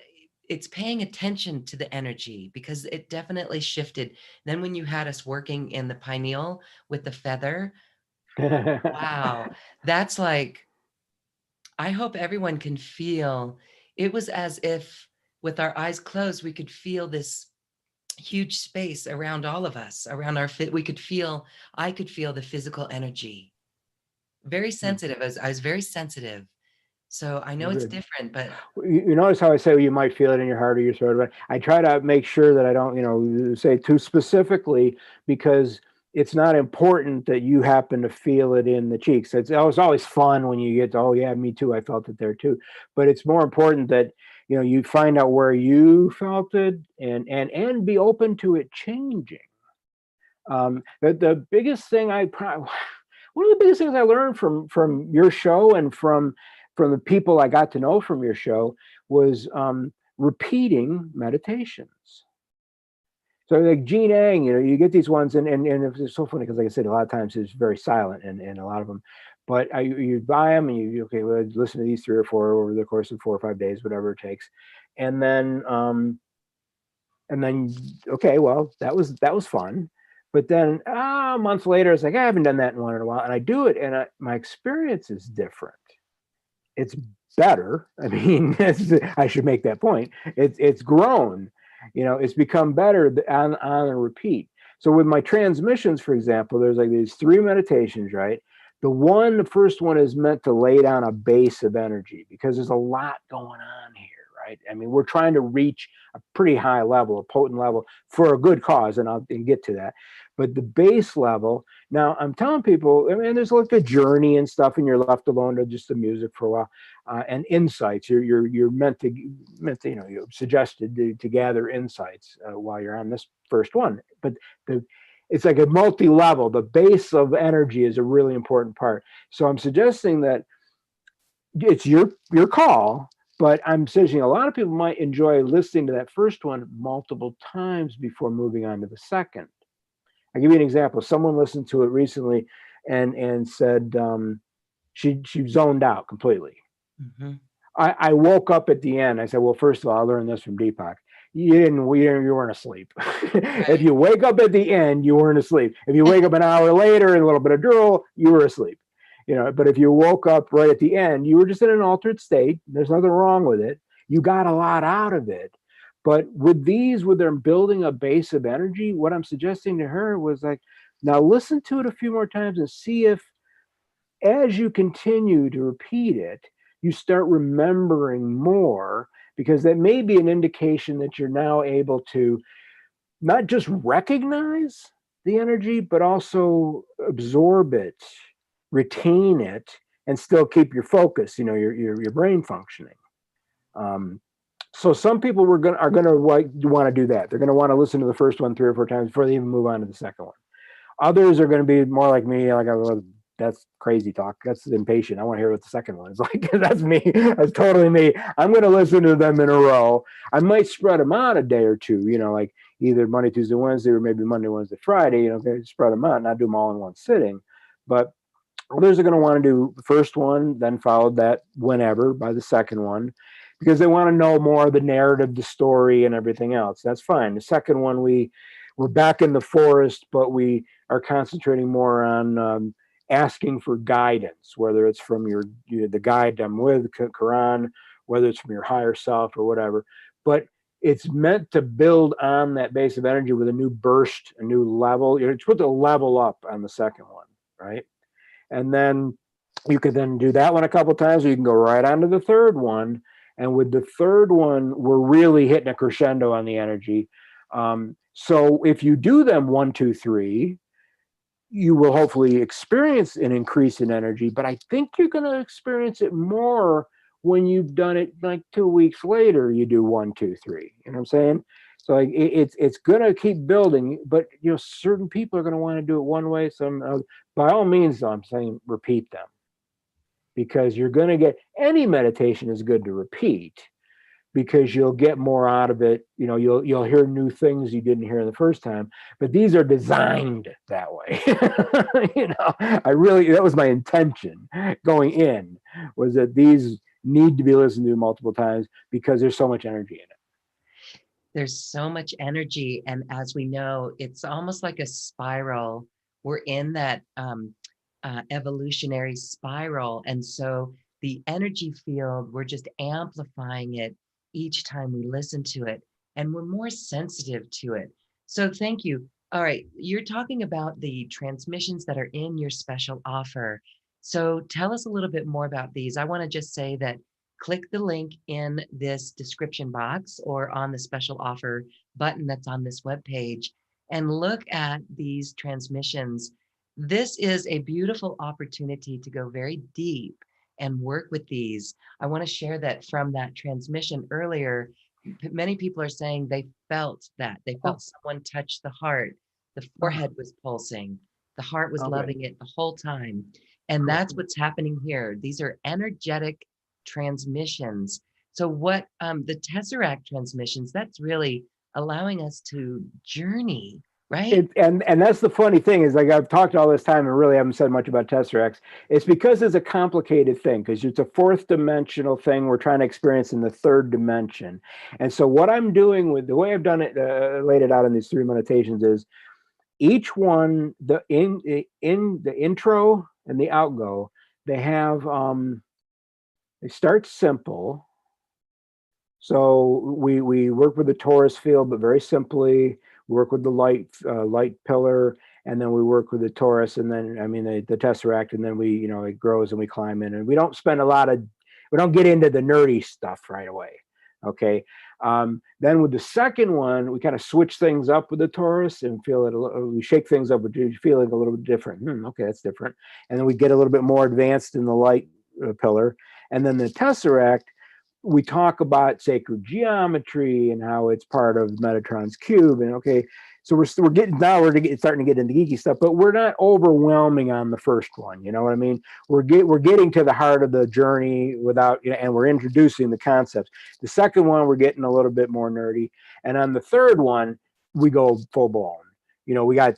it's paying attention to the energy, because it definitely shifted. Then when you had us working in the pineal with the feather, wow, that's like, I hope everyone can feel. It was as if with our eyes closed, we could feel this huge space around all of us, around our fit. I could feel the physical energy. Very sensitive. I was very sensitive. So I know it's different, but you notice how I say you might feel it in your heart or your throat. But I try to make sure that I don't, say too specifically, because it's not important that you happen to feel it in the cheeks. It's always fun when you get to, oh yeah, me too, I felt it there too. But it's more important that you find out where you felt it, and be open to it changing. The biggest thing one of the biggest things I learned from your show and from the people I got to know from your show was repeating meditations. So like Gene Ang, you get these ones, and it's so funny because, like I said, a lot of times it's very silent in a lot of them. But you buy them and you well, listen to these 3 or 4 over the course of 4 or 5 days, whatever it takes, and then okay, well, that was fun. But then a month later, it's like, I haven't done that in a while, and I do it, and my experience is different. It's better. I mean, I should make that point. It's grown, It's become better on a repeat. So with my transmissions, for example, there's like these 3 meditations, right? The first one is meant to lay down a base of energy because there's a lot going on here, right? I mean, we're trying to reach a pretty high level, a potent level for a good cause, and I'll get to that. But the base level, now I'm telling people, I mean, there's like a journey and stuff, and you're left alone to just the music for a while, and insights. You're meant to you're suggested to gather insights while you're on this first one, but it's like a multi-level. The base of energy is a really important part. So I'm suggesting that it's your call, but I'm suggesting a lot of people might enjoy listening to that first one multiple times before moving on to the second. I'll give you an example. Someone listened to it recently and said she zoned out completely. Mm-hmm. I woke up at the end. I said, well, first of all, I learned this from Deepak. You weren't asleep. Right. If you wake up at the end, you weren't asleep. If you wake up an hour later and a little bit of drool, you were asleep. But if you woke up right at the end, you were just in an altered state. There's nothing wrong with it. You got a lot out of it. But with them building a base of energy, what I'm suggesting to her was like, now listen to it a few more times and see if, as you continue to repeat it, you start remembering more, because that may be an indication that you're now able to not just recognize the energy, but also absorb it, retain it, and still keep your focus, your brain functioning. So some people are going to want to do that. They're going to want to listen to the first one 3 or 4 times before they even move on to the second one. Others are going to be more like me, like, that's crazy talk. That's impatient. I want to hear what the second one is like. That's me. That's totally me. I'm going to listen to them in a row. I might spread them out a day or two, like either Monday, Tuesday, Wednesday, or maybe Monday, Wednesday, Friday, spread them out and not do them all in one sitting. But others are going to want to do the first one, then followed that whenever by the second one, because they want to know more of the narrative, the story, and everything else. That's fine. The second one, we're back in the forest, but we are concentrating more on asking for guidance, whether it's from the guide I'm with, Quran, whether it's from your higher self or whatever. But it's meant to build on that base of energy with a new burst, a new level. It's put the level up on the second one, right? And then you could then do that one a couple times, or you can go right on to the third one. And with the third one, we're really hitting a crescendo on the energy. So if you do them 1, 2, 3, you will hopefully experience an increase in energy, but I think you're going to experience it more when you've done it like 2 weeks later. You do 1, 2, 3. You know what I'm saying? So like it's going to keep building, but certain people are going to want to do it one way. Some, by all means, though, I'm saying repeat them, because you're going to get, any meditation is good to repeat, because you'll get more out of it. You'll hear new things you didn't hear the first time, but these are designed that way. That was my intention going in, was that these need to be listened to multiple times because there's so much energy in it. There's so much energy. And as we know, it's almost like a spiral. We're in that evolutionary spiral. And so the energy field, we're just amplifying it each time we listen to it, and we're more sensitive to it. So thank you. All right, you're talking about the transmissions that are in your special offer. So tell us a little bit more about these. I want to just say that click the link in this description box or on the special offer button that's on this webpage and look at these transmissions. This is a beautiful opportunity to go very deep and work with these. I want to share that from that transmission earlier, many people are saying they felt that. They felt someone touch the heart. The forehead was pulsing. The heart was loving it the whole time. And that's what's happening here. These are energetic transmissions. So what the Tesseract transmissions, that's really allowing us to journey, right? And that's the funny thing, is like, I've talked all this time and really haven't said much about tesseracts. It's because it's a complicated thing, because it's a 4th dimensional thing we're trying to experience in the 3rd dimension. And so what I'm doing with the way I've done it, laid it out in these 3 meditations, is each one, in the intro and the outgo, they have they start simple. So we work with the torus field, but very simply. We work with the light pillar, and then we work with the torus, and then I mean the tesseract, and then it grows and we climb in, and we don't spend we don't get into the nerdy stuff right away. Okay. Then with the second one, we kind of switch things up with the torus and feel it. We shake things up, but feeling a little bit different. Okay, that's different. And then we get a little bit more advanced in the light pillar, and then the tesseract. We talk about sacred geometry and how it's part of Metatron's cube. And okay, so we're starting to get into geeky stuff, but we're not overwhelming on the first one. You know what I mean? We're getting to the heart of the journey without, and we're introducing the concepts. The second one, we're getting a little bit more nerdy, and on the third one, we go full blown. We got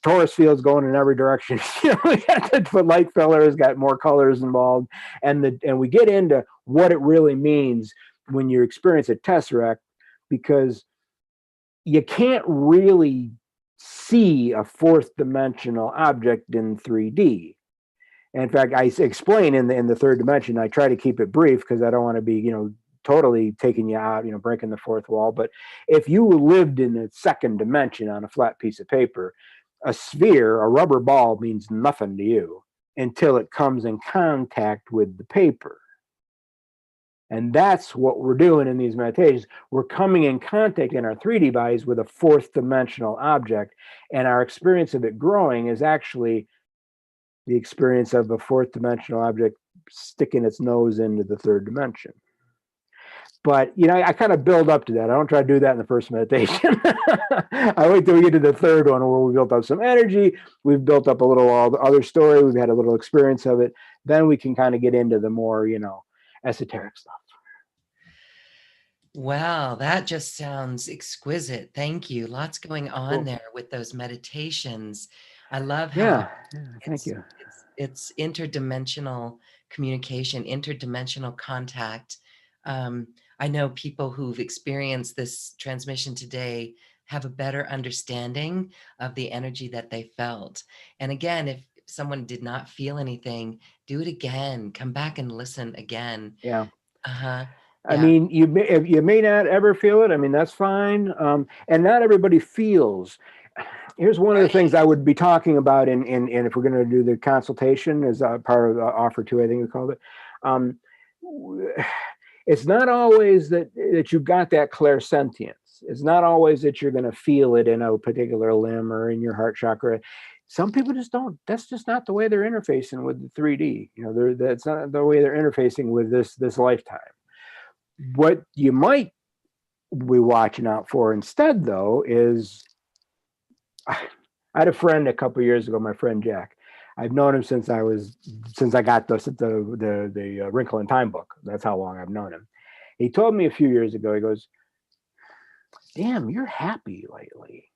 torus fields going in every direction. We got the light fillers, got more colors involved, and we get into what it really means when you experience a tesseract, because you can't really see a fourth dimensional object in 3D. And in fact, I explain in the third dimension. I try to keep it brief because I don't want to be totally taking you out, breaking the fourth wall. But if you lived in the second dimension on a flat piece of paper, a sphere, a rubber ball, means nothing to you until it comes in contact with the paper. And that's what we're doing in these meditations. We're coming in contact in our 3D bodies with a fourth dimensional object. And our experience of it growing is actually the experience of a fourth dimensional object sticking its nose into the third dimension. But, I kind of build up to that. I don't try to do that in the first meditation. I wait till we get to the third one where we built up some energy. We've built up a little all the other story. We've had a little experience of it. Then we can kind of get into the more, esoteric stuff. Wow, that just sounds exquisite. Thank you. Lots going on there with those meditations. I love how thank you. It's interdimensional communication, interdimensional contact. I know people who've experienced this transmission today have a better understanding of the energy that they felt. And again, if someone did not feel anything, do it again. Come back and listen again. Yeah. Uh-huh. I mean, you may not ever feel it. I mean, that's fine. And not everybody feels. Here's one of the things I would be talking about in if we're going to do the consultation as a part of the offer two, I think we called it. It's not always that you've got that clairsentience. It's not always that you're going to feel it in a particular limb or in your heart chakra. Some people just don't. That's just not the way they're interfacing with the 3D. That's not the way they're interfacing with this lifetime. What you might be watching out for instead, though, is I had a friend a couple of years ago, my friend Jack. I've known him since I got the Wrinkle in Time book. That's how long I've known him. He told me a few years ago, he goes, "Damn, you're happy lately."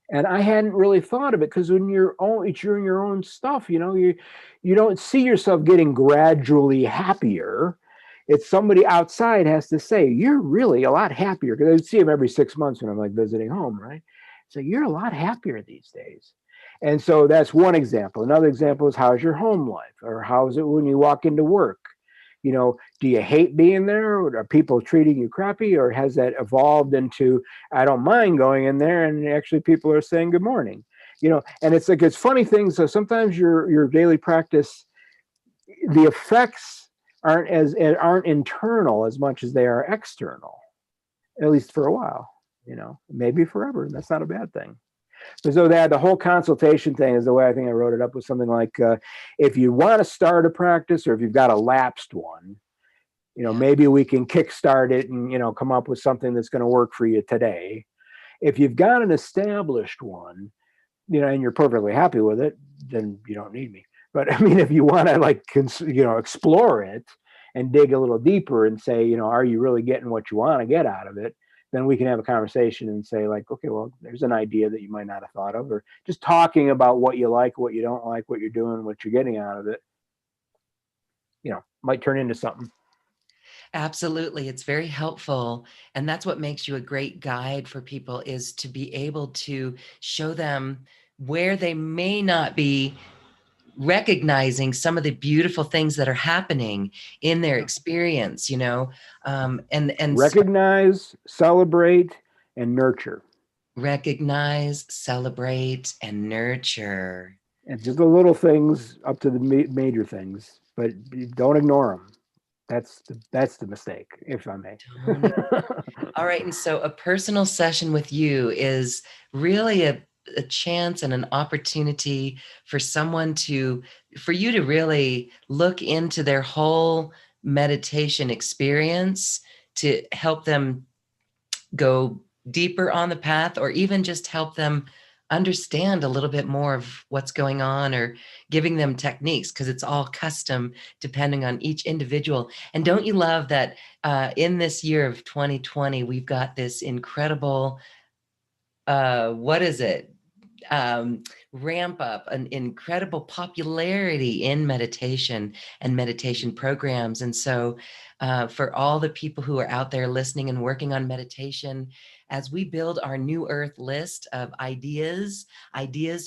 And I hadn't really thought of it because when you're in your own stuff, you don't see yourself getting gradually happier. It's somebody outside has to say, "You're really a lot happier." Because I see him every 6 months when I'm like visiting home, right? So you're a lot happier these days. And so that's one example. Another example is, how's your home life? Or how's it when you walk into work? Do you hate being there? Or are people treating you crappy? Or has that evolved into, I don't mind going in there and actually people are saying good morning? And it's like, it's funny things. So sometimes your daily practice, the effects aren't internal as much as they are external, at least for a while, maybe forever. That's not a bad thing. So that the whole consultation thing is the way I think I wrote it up, was something like, if you want to start a practice, or if you've got a lapsed one, maybe we can kickstart it and, come up with something that's going to work for you today. If you've got an established one, and you're perfectly happy with it, then you don't need me. But I mean, if you want to explore it and dig a little deeper and say, are you really getting what you want to get out of it? Then we can have a conversation and say, like, okay, well, there's an idea that you might not have thought of, or just talking about what you like, what you don't like, what you're doing, what you're getting out of it, might turn into something. Absolutely. It's very helpful. And that's what makes you a great guide for people, is to be able to show them where they may not be recognizing some of the beautiful things that are happening in their experience, and Recognize, celebrate, and nurture. recognize, celebrate, and nurture. And just the little things up to the major things, but don't ignore them. That's the mistake, if I may. All right. And so a personal session with you is really a chance and an opportunity for for you to really look into their whole meditation experience to help them go deeper on the path, or even just help them understand a little bit more of what's going on, or giving them techniques, because it's all custom depending on each individual. And don't you love that in this year of 2020, we've got this incredible, what is it? Ramp up an incredible popularity in meditation and meditation programs. And so for all the people who are out there listening and working on meditation, as we build our New Earth list of ideas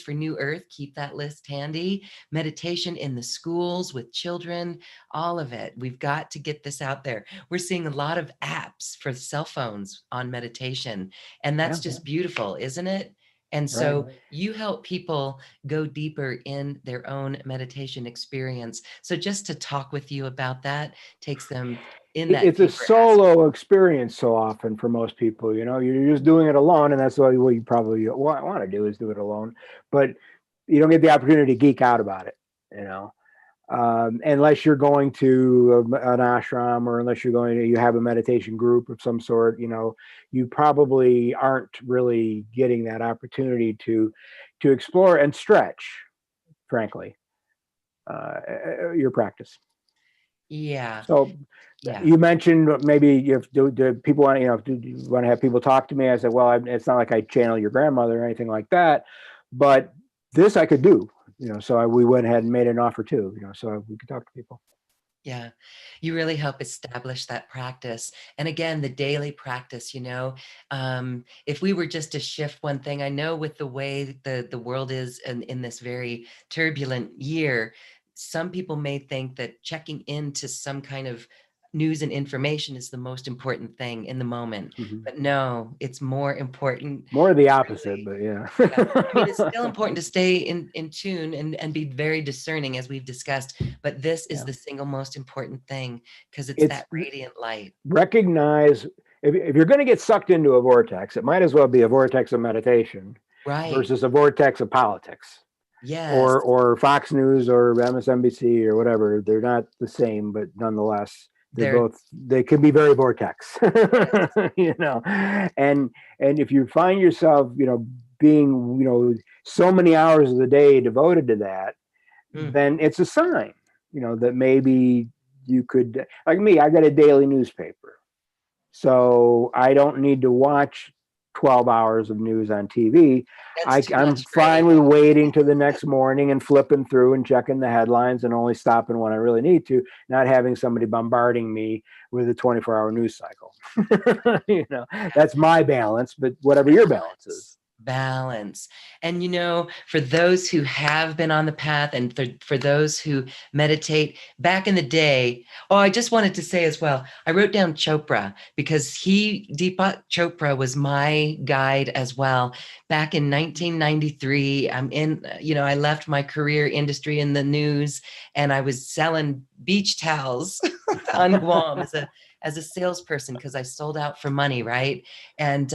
for New Earth, keep that list handy. Meditation in the schools with children, all of it. We've got to get this out there. We're seeing a lot of apps for cell phones on meditation, and that's just beautiful, isn't it? And so you help people go deeper in their own meditation experience. So just to talk with you about that takes them in that. It's a solo experience so often for most people. You're just doing it alone, and that's what you probably want to do, is do it alone. But you don't get the opportunity to geek out about it, unless you're going to an ashram, or unless you have a meditation group of some sort. You probably aren't really getting that opportunity to explore and stretch, frankly, your practice. Yeah. So you mentioned maybe if do people want do you want to have people talk to me? I said, well, it's not like I channel your grandmother or anything like that, but this I could do. So we went ahead and made an offer too. So we could talk to people. Yeah, you really help establish that practice. And again, the daily practice, if we were just to shift one thing, I know with the way the world is in this very turbulent year, some people may think that checking into some kind of news and information is the most important thing in the moment. But no, it's more important. More of the opposite, but yeah. I mean, it's still important to stay in tune and be very discerning, as we've discussed, but this is the single most important thing, because it's that radiant light. Recognize, if you're going to get sucked into a vortex, it might as well be a vortex of meditation versus a vortex of politics. Yes. Or Fox News or MSNBC or whatever. They're not the same, but nonetheless, they can be very vortex. And if you find yourself, being, so many hours of the day devoted to that, then it's a sign, that maybe you could, like me, I got a daily newspaper. So I don't need to watch 12 hours of news on TV. I'm fine with waiting to the next morning and flipping through and checking the headlines and only stopping when I really need to, not having somebody bombarding me with a 24-hour news cycle. That's my balance, but whatever your balance is. Balance. And for those who have been on the path, and for those who meditate back in the day, I just wanted to say as well, I wrote down Chopra because Deepak Chopra was my guide as well. Back in 1993, I left my career industry in the news, and I was selling beach towels on Guam as a salesperson, because I sold out for money, right? And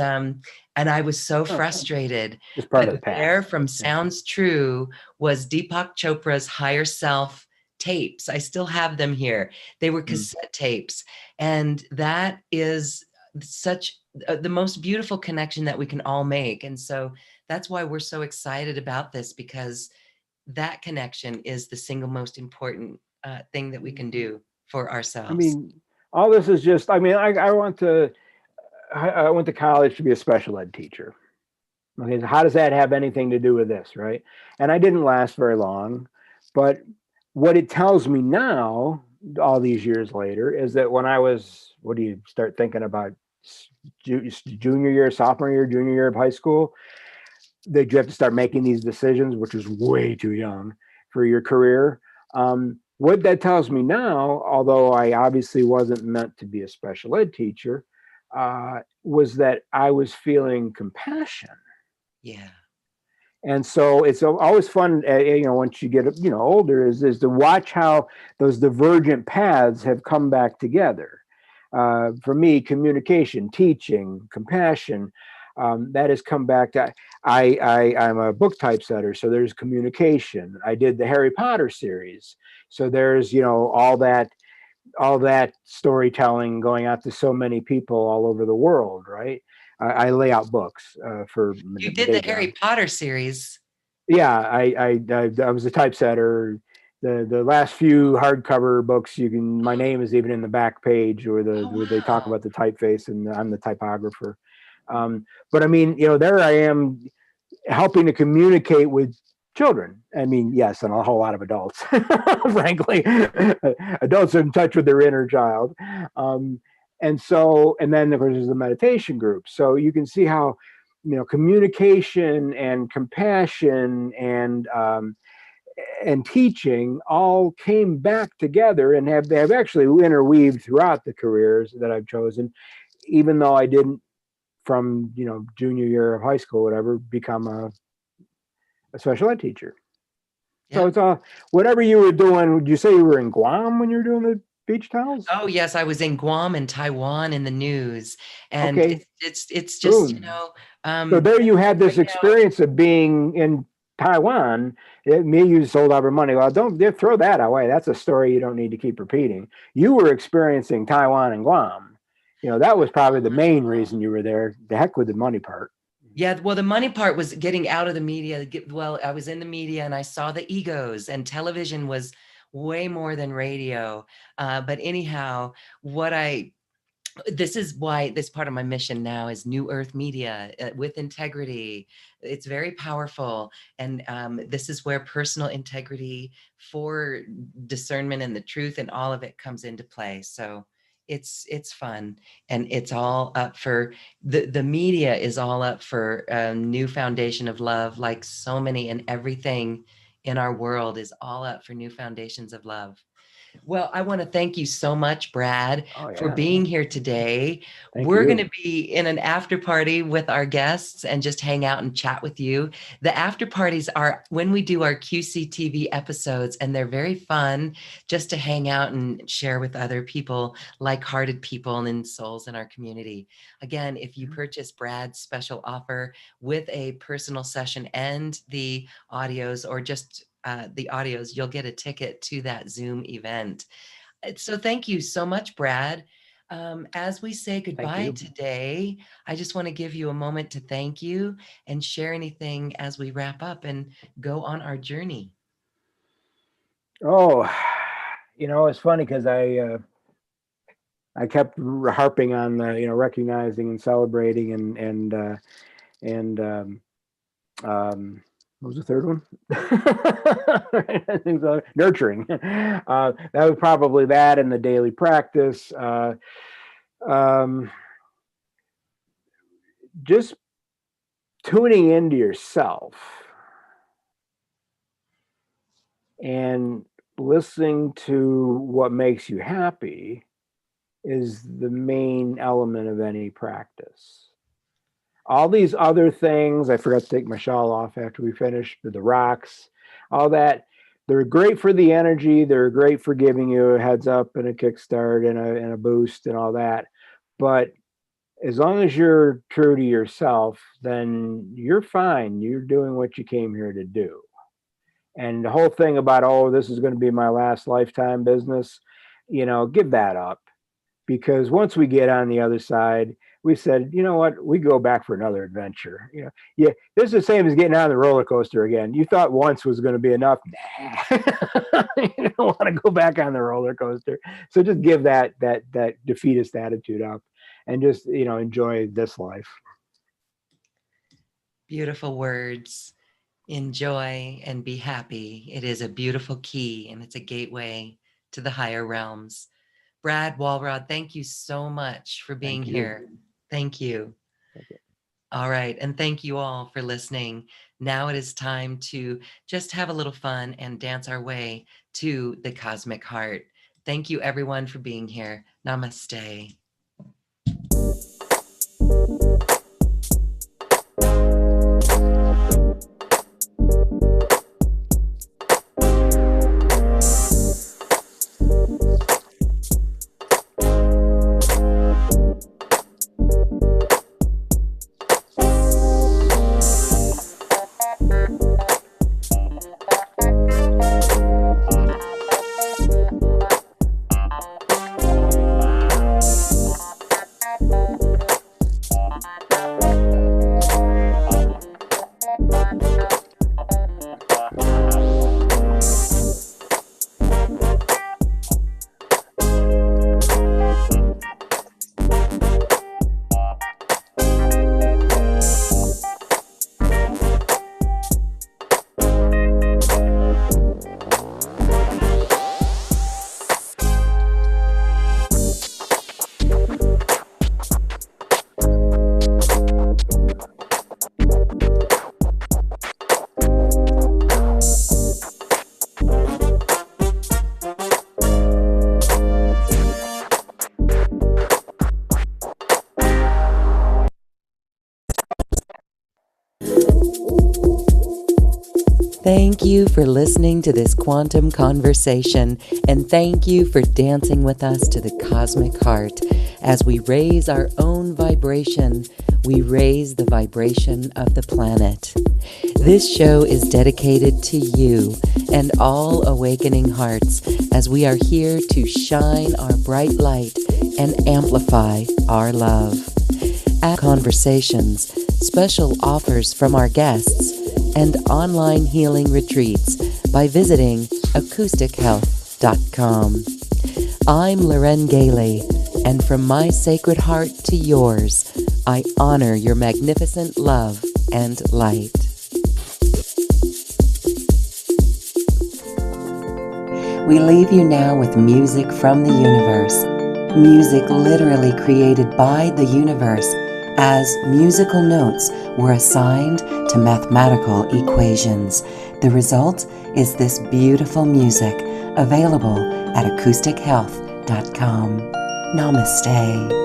I was so frustrated. Just part of the past. There from Sounds True was Deepak Chopra's Higher Self tapes. I still have them here. They were cassette tapes. And that is such the most beautiful connection that we can all make. And so that's why we're so excited about this, because that connection is the single most important thing that we can do for ourselves. I mean, all this is just, I went to college to be a special ed teacher. Okay, so how does that have anything to do with this, right? And I didn't last very long, but what it tells me now, all these years later, is that when I was, what do you start thinking about, junior year, sophomore year, junior year of high school, that you have to start making these decisions, which is way too young for your career. What that tells me now, although I obviously wasn't meant to be a special ed teacher, was that I was feeling compassion. Yeah. And so it's always fun, once you get, older, is to watch how those divergent paths have come back together. For me, communication, teaching, compassion, that has come back to, I'm a book typesetter, so there's communication. I did the Harry Potter series. So there's, all that storytelling going out to so many people all over the world, right? I lay out books for You the did day the job. Harry Potter series. Yeah, I was a typesetter. The last few hardcover books, my name is even in the back page, where where they talk Wow. about the typeface, and I'm the typographer. But I mean, there I am helping to communicate with children. I mean, yes, and a whole lot of adults, frankly. Adults are in touch with their inner child. And then of course there's the meditation group. So you can see how, communication and compassion and teaching all came back together, and have actually interweaved throughout the careers that I've chosen, even though I didn't, from junior year of high school, whatever, become a special ed teacher. Yeah. So it's all, whatever you were doing. Would you say you were in Guam when you were doing the beach towels? Oh yes, I was in Guam and Taiwan in the news, and Okay. it's just Boom. So there you had this right now. experience of being in Taiwan. Me, you sold out our money. Well, don't throw that away. That's a story you don't need to keep repeating. You were experiencing Taiwan and Guam. That was probably the main reason you were there. The heck with the money part. Yeah, well, the money part was getting out of the media. Well, I was in the media and I saw the egos, and television was way more than radio. But anyhow, this is why this part of my mission now is New Earth Media with integrity. It's very powerful. And this is where personal integrity for discernment and the truth and all of it comes into play. So it's fun, and it's all up for the media is all up for a new foundation of love, like so many, and everything in our world is all up for new foundations of love. Well, I want to thank you so much, Brad, Oh for yeah. being here today. Thank We're going to you. be in an after party with our guests and just hang out and chat with you. The after parties are when we do our QCTV episodes, and they're very fun just to hang out and share with other people, like-hearted people and souls in our community. Again, if you purchase Brad's special offer with a personal session and the audios, or just the audios, you'll get a ticket to that Zoom event. So thank you so much, Brad. As we say goodbye today, I just want to give you a moment to thank you and share anything as we wrap up and go on our journey. Oh, it's funny because I kept harping on recognizing and celebrating and what was the third one? I think so. Nurturing. That was probably that, and the daily practice. Just tuning into yourself and listening to what makes you happy is the main element of any practice. All these other things, I forgot to take my shawl off after we finished, the rocks, all that, they're great for the energy. They're great for giving you a heads up and a kickstart and a boost and all that. But as long as you're true to yourself, then you're fine. You're doing what you came here to do. And the whole thing about, oh, this is going to be my last lifetime business, give that up. Because once we get on the other side, we said, you know what, we go back for another adventure. Yeah, this is the same as getting on the roller coaster again. You thought once was going to be enough. Nah, you don't want to go back on the roller coaster. So just give that defeatist attitude up, and just enjoy this life. Beautiful words. Enjoy and be happy. It is a beautiful key, and it's a gateway to the higher realms. Brad Walrod, thank you so much for being Thank you. here. Thank you. Okay. All right. And thank you all for listening. Now it is time to just have a little fun and dance our way to the cosmic heart. Thank you, everyone, for being here. Namaste. Thank you for listening to this quantum conversation, and thank you for dancing with us to the cosmic heart. As we raise our own vibration, we raise the vibration of the planet. This show is dedicated to you and all awakening hearts, as we are here to shine our bright light and amplify our love. At Conversations, special offers from our guests, and online healing retreats by visiting acoustichealth.com. I'm Loren Gailey, and from my sacred heart to yours, I honor your magnificent love and light. We leave you now with music from the universe. Music literally created by the universe, as musical notes were assigned to mathematical equations. The result is this beautiful music, available at acoustichealth.com. Namaste.